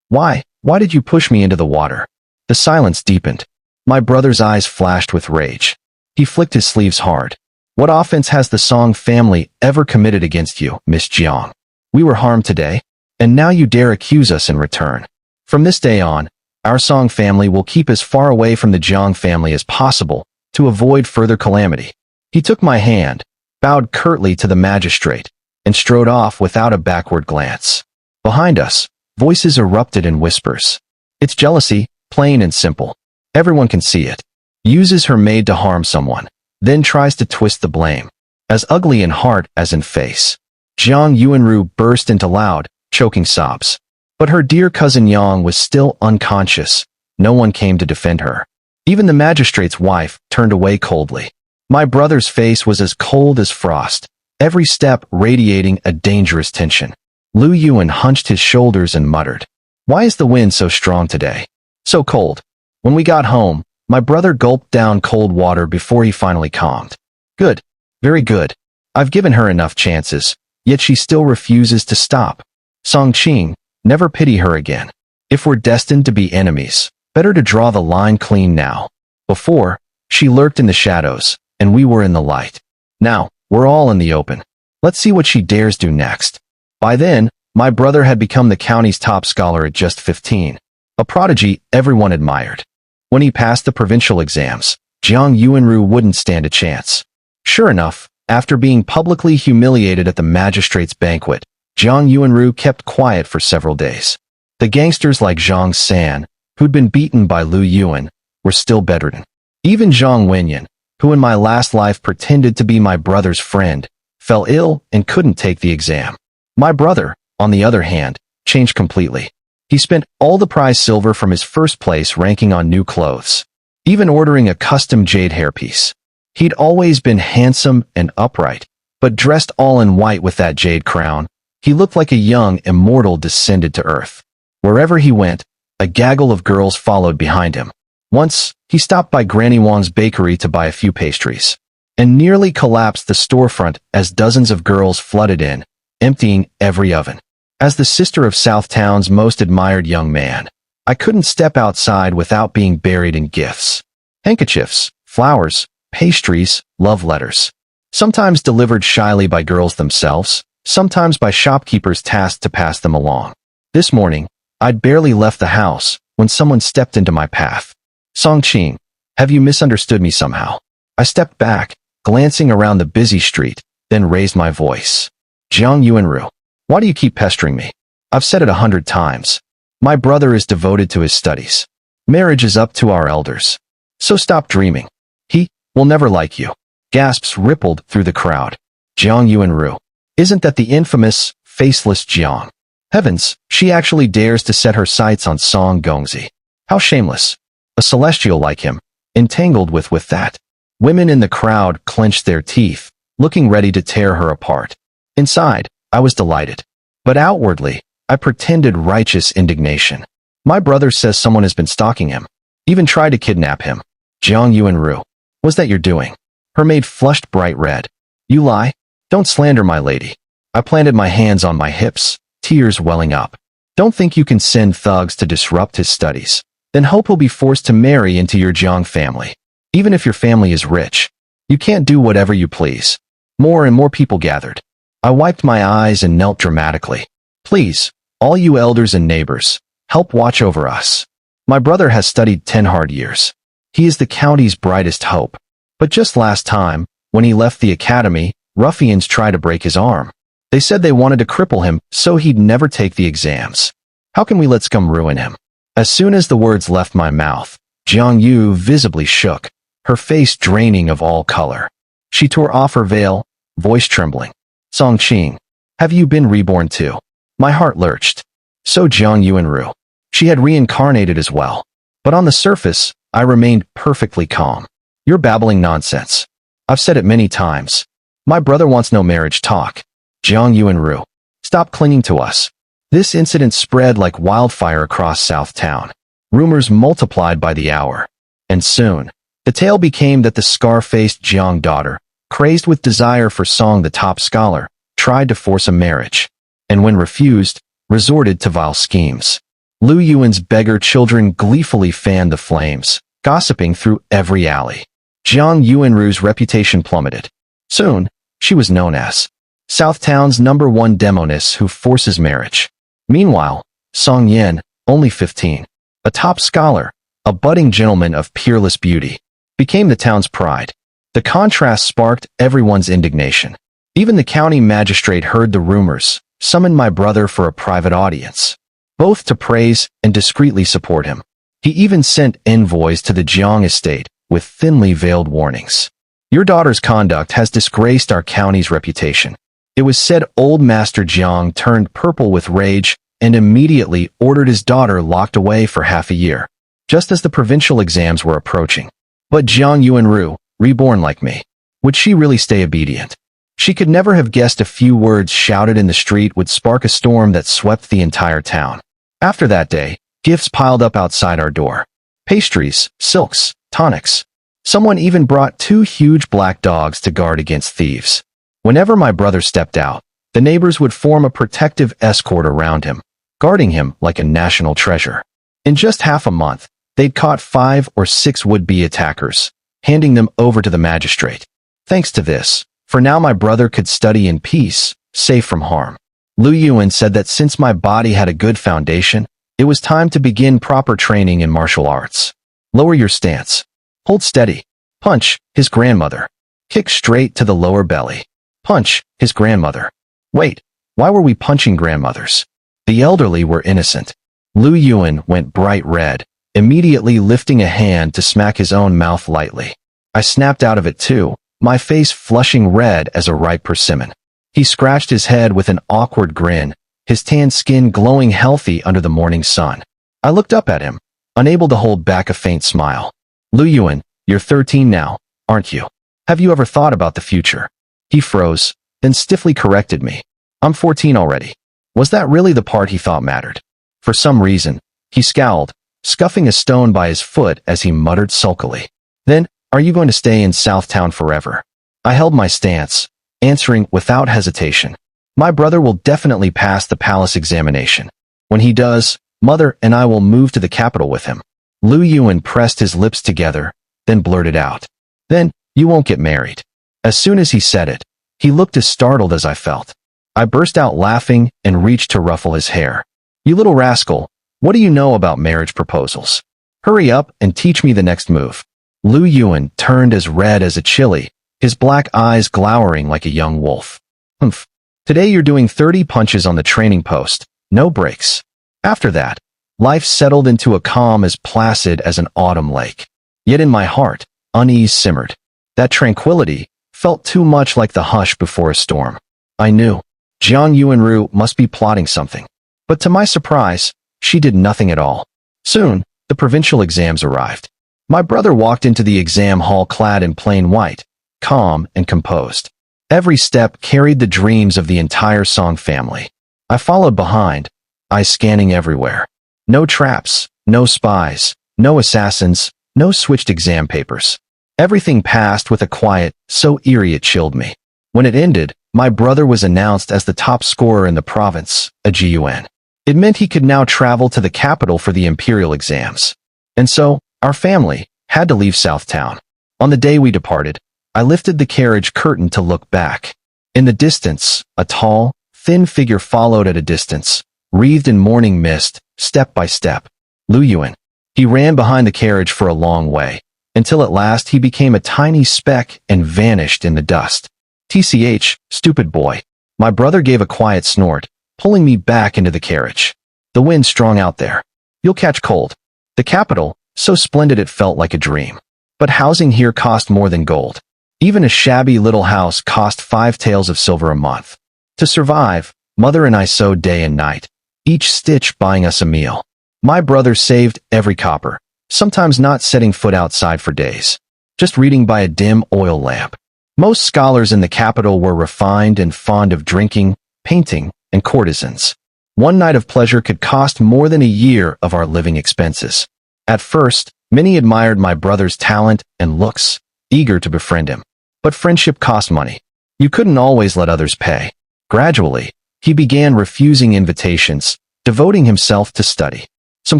why did you push me into the water? The silence deepened. My brother's eyes flashed with rage. He flicked his sleeves hard. What offense has the Song family ever committed against you, Miss Jiang? We were harmed today, and now you dare accuse us in return. From this day on, our Song family will keep as far away from the Jiang family as possible to avoid further calamity. He took my hand, bowed curtly to the magistrate, and strode off without a backward glance. Behind us, voices erupted in whispers. It's jealousy, plain and simple. Everyone can see it. Uses her maid to harm someone, then tries to twist the blame. As ugly in heart as in face. Jiang Yuanru burst into loud, choking sobs. But her dear cousin Yang was still unconscious. No one came to defend her. Even the magistrate's wife turned away coldly. My brother's face was as cold as frost, every step radiating a dangerous tension. Lu Yuan hunched his shoulders and muttered, "Why is the wind so strong today? So cold." When we got home, my brother gulped down cold water before he finally calmed. Good. Very good. I've given her enough chances, yet she still refuses to stop. Songqing, never pity her again. If we're destined to be enemies, better to draw the line clean now. Before, she lurked in the shadows, and we were in the light. Now, we're all in the open. Let's see what she dares do next. By then, my brother had become the county's top scholar at just 15. A prodigy everyone admired. When he passed the provincial exams, Jiang Yuanru wouldn't stand a chance. Sure enough, after being publicly humiliated at the magistrate's banquet, Jiang Yuanru kept quiet for several days. The gangsters like Zhang San, who'd been beaten by Lu Yuan, were still bedridden. Even Zhang Wenyan, who in my last life pretended to be my brother's friend, fell ill and couldn't take the exam. My brother, on the other hand, changed completely. He spent all the prize silver from his first place ranking on new clothes, even ordering a custom jade hairpiece. He'd always been handsome and upright, but dressed all in white with that jade crown, he looked like a young immortal descended to earth. Wherever he went, a gaggle of girls followed behind him. Once, he stopped by Granny Wang's bakery to buy a few pastries, and nearly collapsed the storefront as dozens of girls flooded in, emptying every oven. As the sister of Southtown's most admired young man, I couldn't step outside without being buried in gifts. Handkerchiefs, flowers, pastries, love letters. Sometimes delivered shyly by girls themselves, sometimes by shopkeepers tasked to pass them along. This morning, I'd barely left the house when someone stepped into my path. Songqing, have you misunderstood me somehow? I stepped back, glancing around the busy street, then raised my voice. Jiang Yuanru, why do you keep pestering me? I've said it 100 times. My brother is devoted to his studies. Marriage is up to our elders. So stop dreaming. He will never like you. Gasps rippled through the crowd. Jiang Yuanru. Isn't that the infamous, faceless Jiang? Heavens, she actually dares to set her sights on Song Gongzi. How shameless. A celestial like him, entangled with that. Women in the crowd clenched their teeth, looking ready to tear her apart. Inside, I was delighted. But outwardly, I pretended righteous indignation. My brother says someone has been stalking him. Even tried to kidnap him. Jiang Yuanru. Was that your doing? Her maid flushed bright red. You lie? Don't slander my lady. I planted my hands on my hips, tears welling up. Don't think you can send thugs to disrupt his studies. Then hope he'll be forced to marry into your Jiang family. Even if your family is rich, you can't do whatever you please. More and more people gathered. I wiped my eyes and knelt dramatically. Please, all you elders and neighbors, help watch over us. My brother has studied 10 hard years. He is the county's brightest hope. But just last time, when he left the academy, ruffians tried to break his arm. They said they wanted to cripple him so he'd never take the exams. How can we let scum ruin him? As soon as the words left my mouth, Jiang Yu visibly shook, her face draining of all color. She tore off her veil, voice trembling. Songqing, have you been reborn too? My heart lurched. So Jiang Yuanru. She had reincarnated as well. But on the surface, I remained perfectly calm. You're babbling nonsense. I've said it many times. My brother wants no marriage talk. Jiang Yuanru, stop clinging to us. This incident spread like wildfire across South Town. Rumors multiplied by the hour. And soon, the tale became that the scar-faced Jiang daughter, crazed with desire for Song the top scholar, tried to force a marriage. And when refused, resorted to vile schemes. Lu Yuan's beggar children gleefully fanned the flames, gossiping through every alley. Jiang Yuanru's reputation plummeted. Soon, she was known as South Town's #1 demoness who forces marriage. Meanwhile, Song Yan, only 15, a top scholar, a budding gentleman of peerless beauty, became the town's pride. The contrast sparked everyone's indignation. Even the county magistrate heard the rumors, summoned my brother for a private audience, both to praise and discreetly support him. He even sent envoys to the Jiang estate with thinly veiled warnings. Your daughter's conduct has disgraced our county's reputation. It was said old Master Jiang turned purple with rage and immediately ordered his daughter locked away for half a year, just as the provincial exams were approaching. But Jiang Yuanru, reborn like me, would she really stay obedient? She could never have guessed a few words shouted in the street would spark a storm that swept the entire town. After that day, gifts piled up outside our door. Pastries, silks, tonics. Someone even brought 2 huge black dogs to guard against thieves. Whenever my brother stepped out, the neighbors would form a protective escort around him, guarding him like a national treasure. In just half a month, they'd caught 5 or 6 would-be attackers, handing them over to the magistrate. Thanks to this, for now my brother could study in peace, safe from harm. Lu Yuan said that since my body had a good foundation, it was time to begin proper training in martial arts. Lower your stance. Hold steady. Punch, his grandmother. Kick straight to the lower belly. Punch, his grandmother. Wait, why were we punching grandmothers? The elderly were innocent. Lu Yuan went bright red, immediately lifting a hand to smack his own mouth lightly. I snapped out of it too, my face flushing red as a ripe persimmon. He scratched his head with an awkward grin, his tanned skin glowing healthy under the morning sun. I looked up at him, unable to hold back a faint smile. Lu Yuan, you're 13 now, aren't you? Have you ever thought about the future? He froze, then stiffly corrected me. I'm 14 already. Was that really the part he thought mattered? For some reason, he scowled, scuffing a stone by his foot as he muttered sulkily. Then, are you going to stay in Southtown forever? I held my stance, answering without hesitation. My brother will definitely pass the palace examination. When he does, Mother and I will move to the capital with him. Lu Yuan pressed his lips together, then blurted out. Then, you won't get married. As soon as he said it, he looked as startled as I felt. I burst out laughing and reached to ruffle his hair. You little rascal, what do you know about marriage proposals? Hurry up and teach me the next move. Lu Yuan turned as red as a chili, his black eyes glowering like a young wolf. Humph. Today you're doing 30 punches on the training post, no breaks. After that, life settled into a calm as placid as an autumn lake. Yet in my heart, unease simmered. That tranquility felt too much like the hush before a storm. I knew Jiang Yuanru must be plotting something. But to my surprise, she did nothing at all. Soon, the provincial exams arrived. My brother walked into the exam hall clad in plain white, calm and composed. Every step carried the dreams of the entire Song family. I followed behind, eyes scanning everywhere. No traps, no spies, no assassins, no switched exam papers. Everything passed with a quiet, so eerie it chilled me. When it ended, my brother was announced as the top scorer in the province, a GUN. It meant he could now travel to the capital for the imperial exams. And so, our family had to leave Southtown. On the day we departed, I lifted the carriage curtain to look back. In the distance, a tall, thin figure followed at a distance, wreathed in morning mist, step by step. Lu Yuan. He ran behind the carriage for a long way, until at last he became a tiny speck and vanished in the dust. TCH, stupid boy. My brother gave a quiet snort, pulling me back into the carriage. The wind's strong out there. You'll catch cold. The capital, so splendid it felt like a dream. But housing here cost more than gold. Even a shabby little house cost 5 taels of silver a month. To survive, Mother and I sewed day and night, each stitch buying us a meal. My brother saved every copper, sometimes not setting foot outside for days. just reading by a dim oil lamp. Most scholars in the capital were refined and fond of drinking, painting, and courtesans. One night of pleasure could cost more than a year of our living expenses. At first, many admired my brother's talent and looks, eager to befriend him. But friendship cost money. You couldn't always let others pay. Gradually, he began refusing invitations, devoting himself to study. Some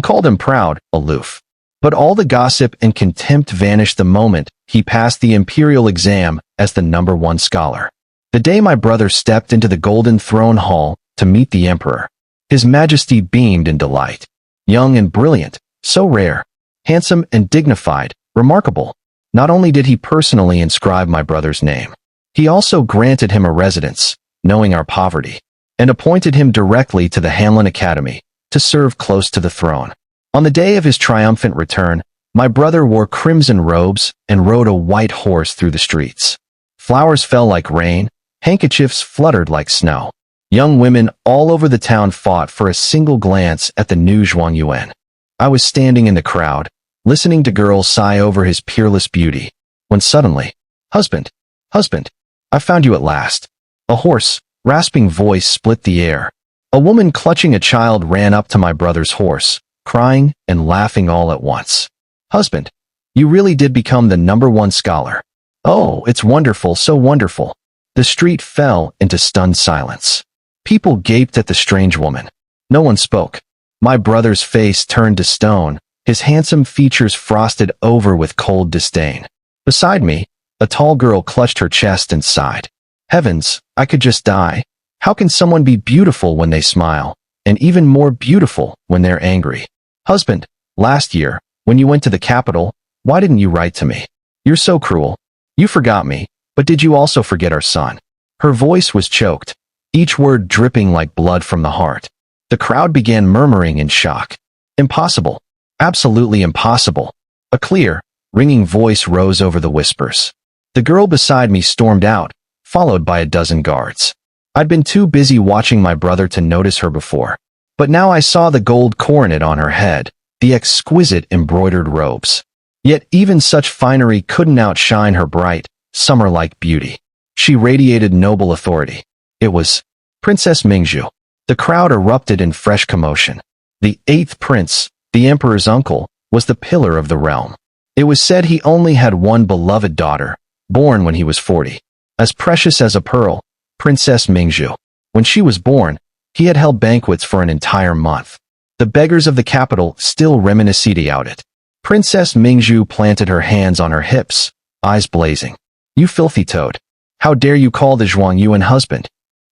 called him proud, aloof. But all the gossip and contempt vanished the moment he passed the imperial exam as the #1 scholar. The day my brother stepped into the golden throne hall to meet the emperor, His Majesty beamed in delight. Young and brilliant, so rare, handsome and dignified, remarkable. Not only did he personally inscribe my brother's name, he also granted him a residence, knowing our poverty, and appointed him directly to the Hanlon Academy, to serve close to the throne. On the day of his triumphant return, my brother wore crimson robes and rode a white horse through the streets. Flowers fell like rain, handkerchiefs fluttered like snow. Young women all over the town fought for a single glance at the new Zhuang Yuan. I was standing in the crowd, listening to girls sigh over his peerless beauty, when suddenly, "Husband, husband, I found you at last." A hoarse, rasping voice split the air. A woman clutching a child ran up to my brother's horse, crying and laughing all at once. "Husband, you really did become the #1 scholar. Oh, it's wonderful, so wonderful." The street fell into stunned silence. People gaped at the strange woman. No one spoke. My brother's face turned to stone, his handsome features frosted over with cold disdain. Beside me, a tall girl clutched her chest and sighed. Heavens, I could just die. How can someone be beautiful when they smile, and even more beautiful when they're angry? "Husband, last year, when you went to the capital, why didn't you write to me? You're so cruel. You forgot me, but did you also forget our son?" Her voice was choked, each word dripping like blood from the heart. The crowd began murmuring in shock. "Impossible. Absolutely impossible." A clear, ringing voice rose over the whispers. The girl beside me stormed out, followed by a dozen guards. I'd been too busy watching my brother to notice her before. But now I saw the gold coronet on her head, the exquisite embroidered robes. Yet even such finery couldn't outshine her bright, summer-like beauty. She radiated noble authority. It was Princess Mingzhu. The crowd erupted in fresh commotion. The 8th prince, the emperor's uncle, was the pillar of the realm. It was said he only had one beloved daughter, born when he was 40. As precious as a pearl, Princess Mingzhu. When she was born, he had held banquets for an entire month. The beggars of the capital still reminisced about it. Princess Mingzhu planted her hands on her hips, eyes blazing. "You filthy toad. How dare you call the Zhuang Yuan husband?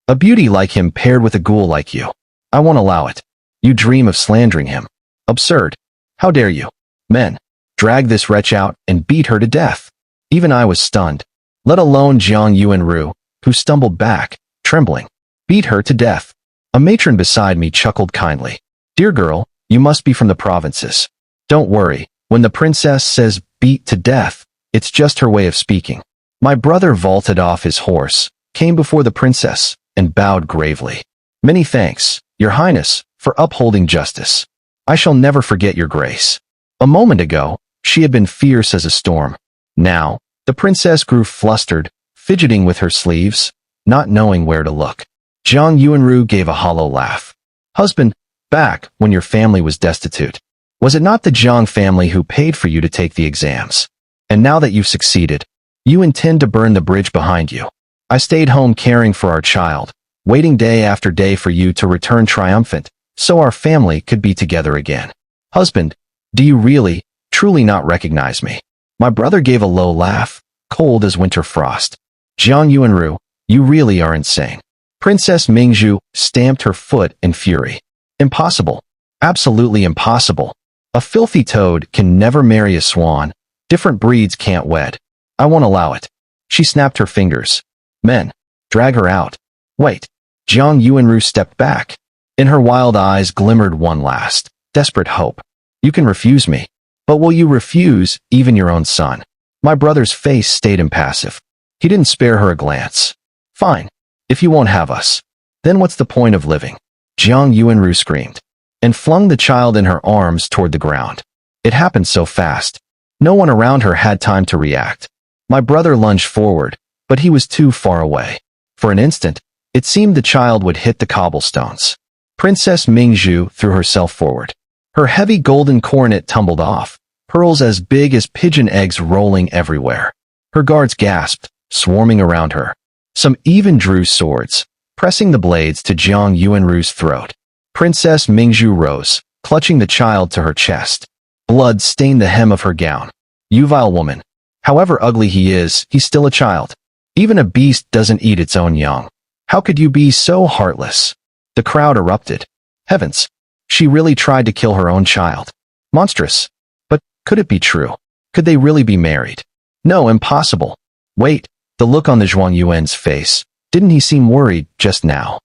A beauty like him paired with a ghoul like you. I won't allow it. You dream of slandering him. Absurd. How dare you? Men, drag this wretch out and beat her to death." Even I was stunned, let alone Zhang Yuanru, who stumbled back, trembling. "Beat her to death." A matron beside me chuckled kindly. "Dear girl, you must be from the provinces. Don't worry, when the princess says beat to death, it's just her way of speaking." My brother vaulted off his horse, came before the princess, and bowed gravely. "Many thanks, Your Highness, for upholding justice. I shall never forget your grace." A moment ago, she had been fierce as a storm. Now, the princess grew flustered, fidgeting with her sleeves, not knowing where to look. Zhang Yuanru gave a hollow laugh. "Husband, back when your family was destitute, was it not the Zhang family who paid for you to take the exams? And now that you've succeeded, you intend to burn the bridge behind you. I stayed home caring for our child, waiting day after day for you to return triumphant, so our family could be together again. Husband, do you really, truly not recognize me?" My brother gave a low laugh, cold as winter frost. "Zhang Yuanru, you really are insane." Princess Mingzhu stamped her foot in fury. "Impossible. Absolutely impossible. A filthy toad can never marry a swan. Different breeds can't wed. I won't allow it." She snapped her fingers. "Men, drag her out." "Wait." Zhang Yuanru stepped back. In her wild eyes glimmered one last, desperate hope. "You can refuse me. But will you refuse even your own son?" My brother's face stayed impassive. He didn't spare her a glance. "Fine. If you won't have us, then what's the point of living?" Zhang Yuanru screamed, and flung the child in her arms toward the ground. It happened so fast. No one around her had time to react. My brother lunged forward, but he was too far away. For an instant, it seemed the child would hit the cobblestones. Princess Mingzhu threw herself forward. Her heavy golden coronet tumbled off, pearls as big as pigeon eggs rolling everywhere. Her guards gasped, swarming around her. Some even drew swords, pressing the blades to Jiang Yuanru's throat. Princess Mingzhu rose, clutching the child to her chest. Blood stained the hem of her gown. You vile woman. However ugly he is, he's still a child. Even a beast doesn't eat its own young. How could you be so heartless? The crowd erupted. Heavens! She really tried to kill her own child. Monstrous. But could it be true? Could they really be married? No, impossible. Wait, the look on the Zhuang Yuan's face. Didn't he seem worried just now?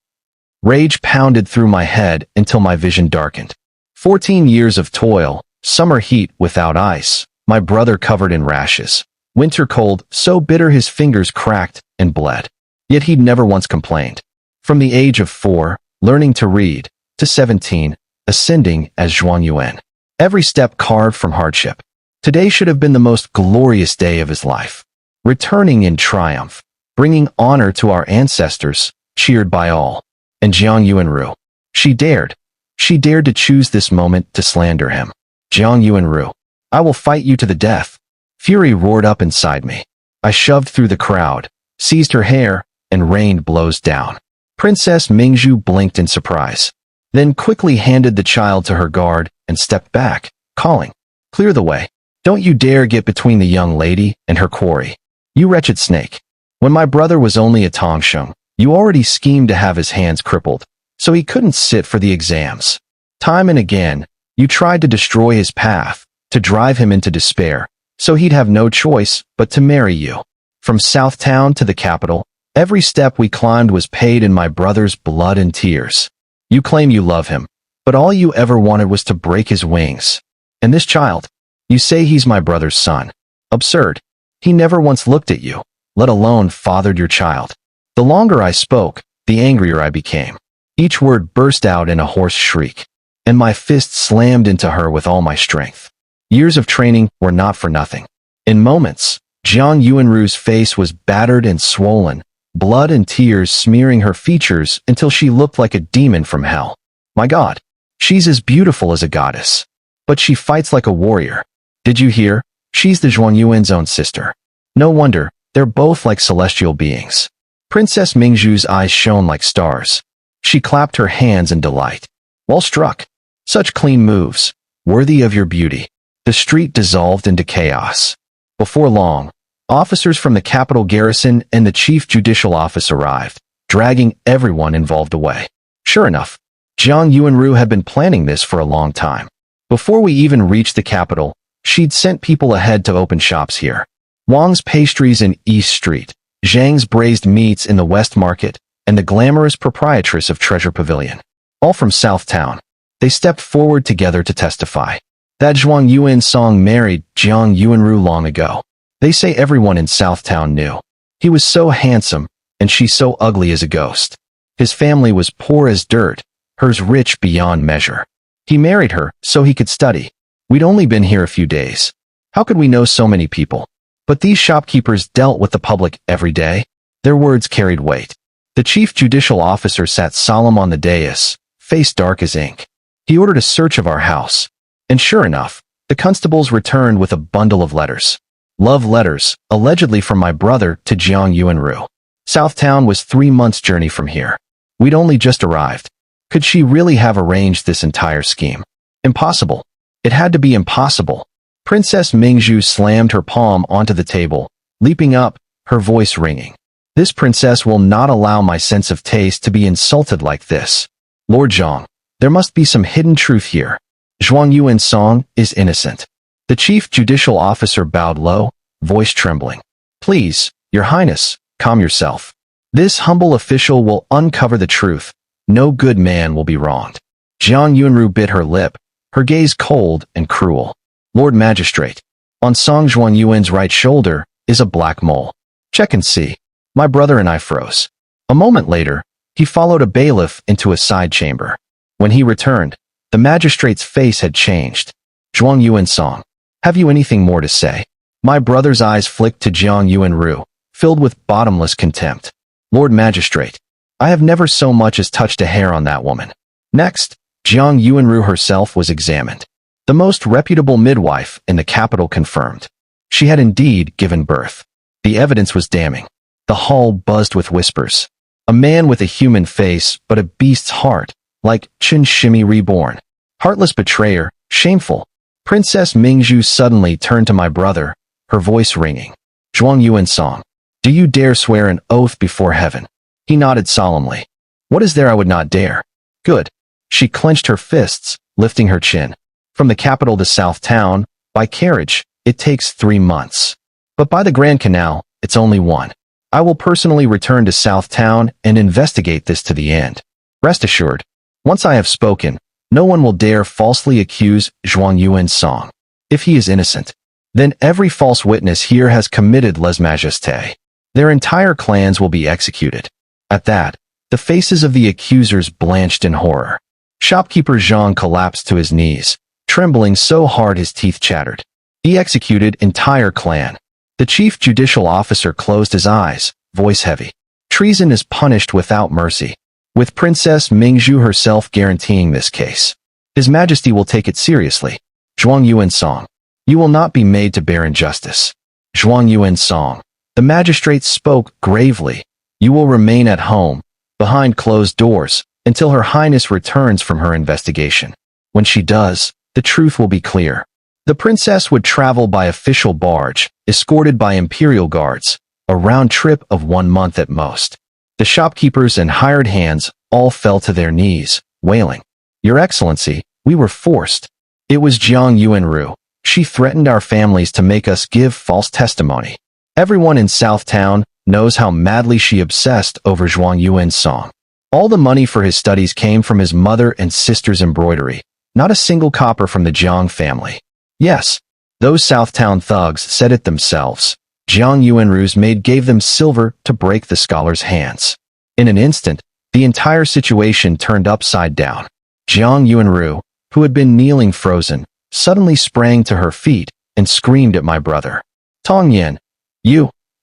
Rage pounded through my head until my vision darkened. 14 years of toil, summer heat without ice, my brother covered in rashes, winter cold so bitter his fingers cracked and bled. Yet he'd never once complained. From the age of 4, learning to read, to 17, ascending as Zhuang Yuan. Every step carved from hardship. Today should have been the most glorious day of his life. Returning in triumph, bringing honor to our ancestors, cheered by all. And Jiang Yuanru. She dared to choose this moment to slander him. Jiang Yuanru, I will fight you to the death. Fury roared up inside me. I shoved through the crowd, seized her hair, and rained blows down. Princess Mingzhu blinked in surprise, then quickly handed the child to her guard and stepped back, calling, Clear the way. Don't you dare get between the young lady and her quarry. You wretched snake. When my brother was only a Tongsheng, you already schemed to have his hands crippled, so he couldn't sit for the exams. Time and again, you tried to destroy his path, to drive him into despair, so he'd have no choice but to marry you. From Southtown to the capital, every step we climbed was paid in my brother's blood and tears. You claim you love him, but all you ever wanted was to break his wings. And this child, you say he's my brother's son. Absurd. He never once looked at you, let alone fathered your child. The longer I spoke, the angrier I became. Each word burst out in a hoarse shriek, and my fist slammed into her with all my strength. Years of training were not for nothing. In moments, Jiang Yuanru's face was battered and swollen, blood and tears smearing her features until she looked like a demon from hell. My God, she's as beautiful as a goddess. But she fights like a warrior. Did you hear? She's the Zhuang Yuan's own sister. No wonder, they're both like celestial beings. Princess Mingzhu's eyes shone like stars. She clapped her hands in delight. Well struck. Such clean moves, worthy of your beauty. The street dissolved into chaos. Before long, officers from the capital garrison and the chief judicial office arrived, dragging everyone involved away. Sure enough, Jiang Yuanru had been planning this for a long time. Before we even reached the capital, she'd sent people ahead to open shops here. Wang's pastries in East Street, Zhang's braised meats in the West Market, and the glamorous proprietress of Treasure Pavilion. All from Southtown. They stepped forward together to testify. That Zhuang Yuan Song married Jiang Yuanru long ago. They say everyone in Southtown knew. He was so handsome, and she so ugly as a ghost. His family was poor as dirt, hers rich beyond measure. He married her so he could study. We'd only been here a few days. How could we know so many people? But these shopkeepers dealt with the public every day. Their words carried weight. The chief judicial officer sat solemn on the dais, face dark as ink. He ordered a search of our house. And sure enough, the constables returned with a bundle of letters. Love letters, allegedly from my brother to Jiang Yuanru. Southtown was 3 months' journey from here. We'd only just arrived. Could she really have arranged this entire scheme? Impossible. It had to be impossible. Princess Mingzhu slammed her palm onto the table, leaping up, her voice ringing. This princess will not allow my sense of taste to be insulted like this. Lord Zhang, there must be some hidden truth here. Zhuang Yuan Song is innocent. The chief judicial officer bowed low, voice trembling. Please, Your Highness, calm yourself. This humble official will uncover the truth. No good man will be wronged. Jiang Yuanru bit her lip, her gaze cold and cruel. Lord Magistrate, on Song Zhuang Yuan's right shoulder is a black mole. Check and see. My brother and I froze. A moment later, he followed a bailiff into a side chamber. When he returned, the magistrate's face had changed. Zhuang Yuan Song. Have you anything more to say? My brother's eyes flicked to Jiang Yuanru, filled with bottomless contempt. Lord Magistrate, I have never so much as touched a hair on that woman. Next, Jiang Yuanru herself was examined. The most reputable midwife in the capital confirmed. She had indeed given birth. The evidence was damning. The hall buzzed with whispers. A man with a human face but a beast's heart, like Chen Shimi Reborn. Heartless betrayer, shameful. Princess Mingzhu suddenly turned to my brother, her voice ringing. Zhuang Yuansong, do you dare swear an oath before heaven? He nodded solemnly. What is there I would not dare? Good. She clenched her fists, lifting her chin. From the capital to South Town, by carriage, it takes 3 months. But by the Grand Canal, it's only 1. I will personally return to South Town and investigate this to the end. Rest assured, once I have spoken, no one will dare falsely accuse Zhuang Yuansong. If he is innocent, then every false witness here has committed lèse-majesté. Their entire clans will be executed. At that, the faces of the accusers blanched in horror. Shopkeeper Zhang collapsed to his knees, trembling so hard his teeth chattered. He executed entire clan. The chief judicial officer closed his eyes, voice heavy. Treason is punished without mercy, with Princess Mingzhu herself guaranteeing this case. His Majesty will take it seriously. Zhuang Yuansong, you will not be made to bear injustice. Zhuang Yuansong, the magistrate spoke gravely. You will remain at home, behind closed doors, until Her Highness returns from her investigation. When she does, the truth will be clear. The princess would travel by official barge, escorted by imperial guards, a round trip of 1 month at most. The shopkeepers and hired hands all fell to their knees, wailing, Your Excellency, we were forced. It was Jiang Yuanru. She threatened our families to make us give false testimony. Everyone in South Town knows how madly she obsessed over Zhuang Yuansong. All the money for his studies came from his mother and sister's embroidery, not a single copper from the Jiang family. Yes, those Southtown thugs said it themselves. Jiang Yuanru's maid gave them silver to break the scholar's hands. In an instant, the entire situation turned upside down. Jiang Yuanru, who had been kneeling frozen, suddenly sprang to her feet and screamed at my brother. Tong Yin,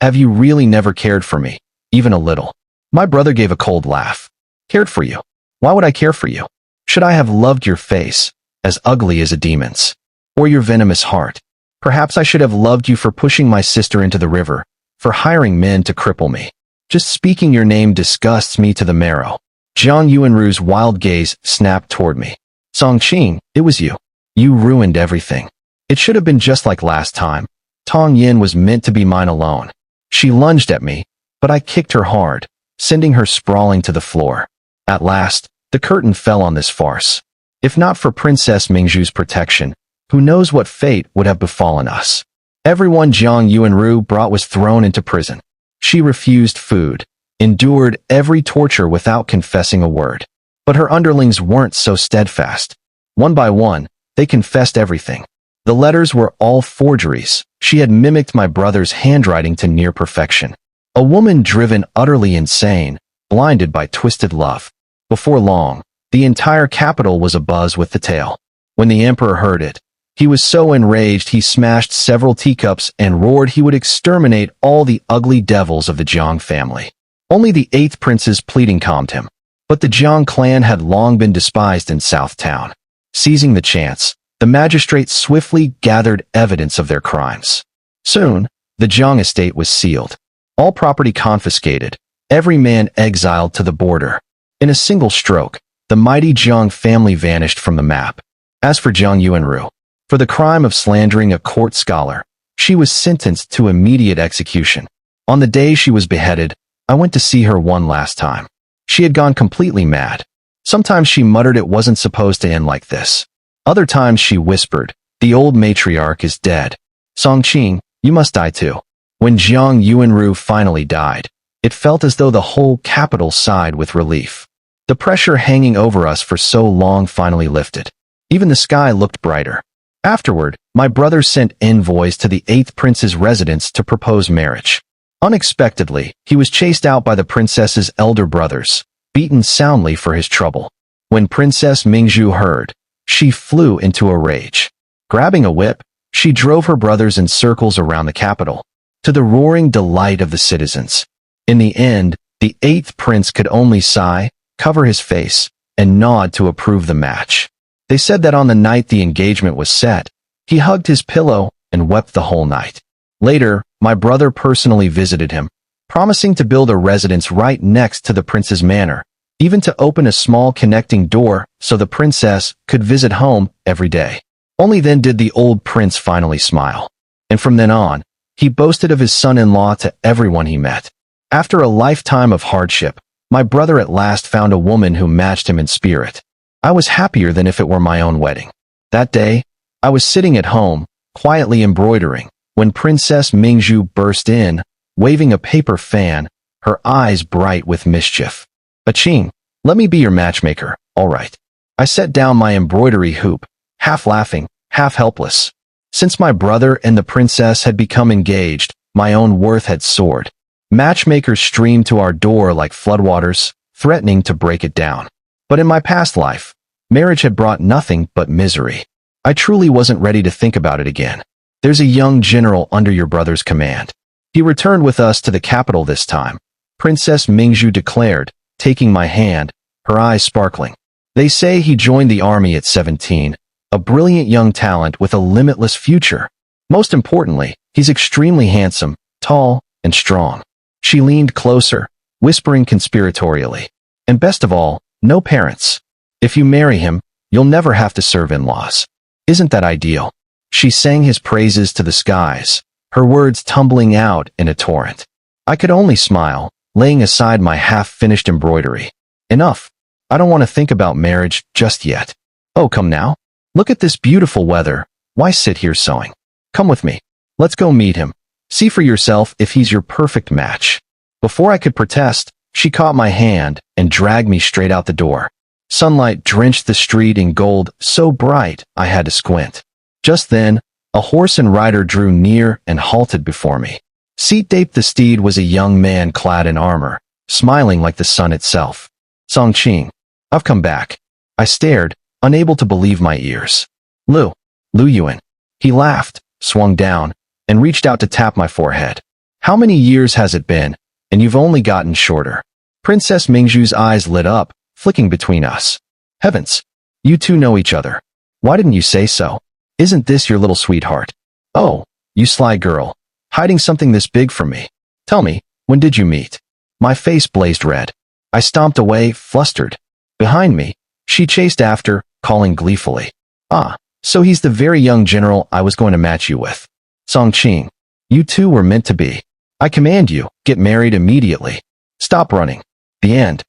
have you really never cared for me, even a little? My brother gave a cold laugh. Cared for you? Why would I care for you? Should I have loved your face, as ugly as a demon's? Or your venomous heart? Perhaps I should have loved you for pushing my sister into the river, for hiring men to cripple me. Just speaking your name disgusts me to the marrow. Jiang Yuanru's wild gaze snapped toward me. Song Qing, it was you. You ruined everything. It should have been just like last time. Tong Yin was meant to be mine alone. She lunged at me, but I kicked her hard, sending her sprawling to the floor. At last, the curtain fell on this farce. If not for Princess Mingzhu's protection, who knows what fate would have befallen us? Everyone Jiang Yuanru brought was thrown into prison. She refused food, endured every torture without confessing a word. But her underlings weren't so steadfast. One by one, they confessed everything. The letters were all forgeries. She had mimicked my brother's handwriting to near perfection. A woman driven utterly insane, blinded by twisted love. Before long, the entire capital was abuzz with the tale. When the emperor heard it, he was so enraged he smashed several teacups and roared he would exterminate all the ugly devils of the Jiang family. Only the 8th prince's pleading calmed him. But the Jiang clan had long been despised in South Town. Seizing the chance, the magistrate swiftly gathered evidence of their crimes. Soon, the Jiang estate was sealed. All property confiscated, every man exiled to the border. In a single stroke, the mighty Jiang family vanished from the map. As for Jiang Yuanru, for the crime of slandering a court scholar, she was sentenced to immediate execution. On the day she was beheaded, I went to see her one last time. She had gone completely mad. Sometimes she muttered it wasn't supposed to end like this. Other times she whispered, the old matriarch is dead. Song Qing, you must die too. When Jiang Yuanru finally died, it felt as though the whole capital sighed with relief. The pressure hanging over us for so long finally lifted. Even the sky looked brighter. Afterward, my brother sent envoys to the 8th prince's residence to propose marriage. Unexpectedly, he was chased out by the princess's elder brothers, beaten soundly for his trouble. When Princess Mingzhu heard, she flew into a rage. Grabbing a whip, She drove her brothers in circles around the capital, to the roaring delight of the citizens. In the end, the eighth prince could only sigh, cover his face, and nod to approve the match. They said that on the night the engagement was set, he hugged his pillow and wept the whole night. Later, my brother personally visited him, promising to build a residence right next to the prince's manor, even to open a small connecting door so the princess could visit home every day. Only then did the old prince finally smile. And from then on, he boasted of his son-in-law to everyone he met. After a lifetime of hardship, my brother at last found a woman who matched him in spirit. I was happier than if it were my own wedding. That day, I was sitting at home, quietly embroidering, when Princess Mingzhu burst in, waving a paper fan, her eyes bright with mischief. "Aching, let me be your matchmaker, all right." I set down my embroidery hoop, half laughing, half helpless. Since my brother and the princess had become engaged, my own worth had soared. Matchmakers streamed to our door like floodwaters, threatening to break it down. But in my past life, marriage had brought nothing but misery. I truly wasn't ready to think about it again. "There's a young general under your brother's command. He returned with us to the capital this time," Princess Mingzhu declared, taking my hand, her eyes sparkling. "They say he joined the army at 17, a brilliant young talent with a limitless future. Most importantly, he's extremely handsome, tall, and strong." She leaned closer, whispering conspiratorially. "And best of all, no parents. If you marry him, you'll never have to serve in-laws. Isn't that ideal?" She sang his praises to the skies, her words tumbling out in a torrent. I could only smile, laying aside my half-finished embroidery. "Enough. I don't want to think about marriage just yet. Oh, come now. Look at this beautiful weather. Why sit here sewing? Come with me. Let's go meet him. See for yourself if he's your perfect match." Before I could protest, she caught my hand and dragged me straight out the door. Sunlight drenched the street in gold so bright I had to squint. Just then, a horse and rider drew near and halted before me. Seat-Dape the steed was a young man clad in armor, smiling like the sun itself. "Songqing, I've come back." I stared, unable to believe my ears. Lu Yuan." He laughed, swung down, and reached out to tap my forehead. "How many years has it been, and you've only gotten shorter?" Princess Mingzhu's eyes lit up, flicking between us. "Heavens, you two know each other. Why didn't you say so? Isn't this your little sweetheart? Oh, you sly girl, hiding something this big from me. Tell me, when did you meet?" My face blazed red. I stomped away, flustered. Behind me, she chased after, calling gleefully. "Ah, so he's the very young general I was going to match you with. Songqing, you two were meant to be. I command you, get married immediately. Stop running." The end.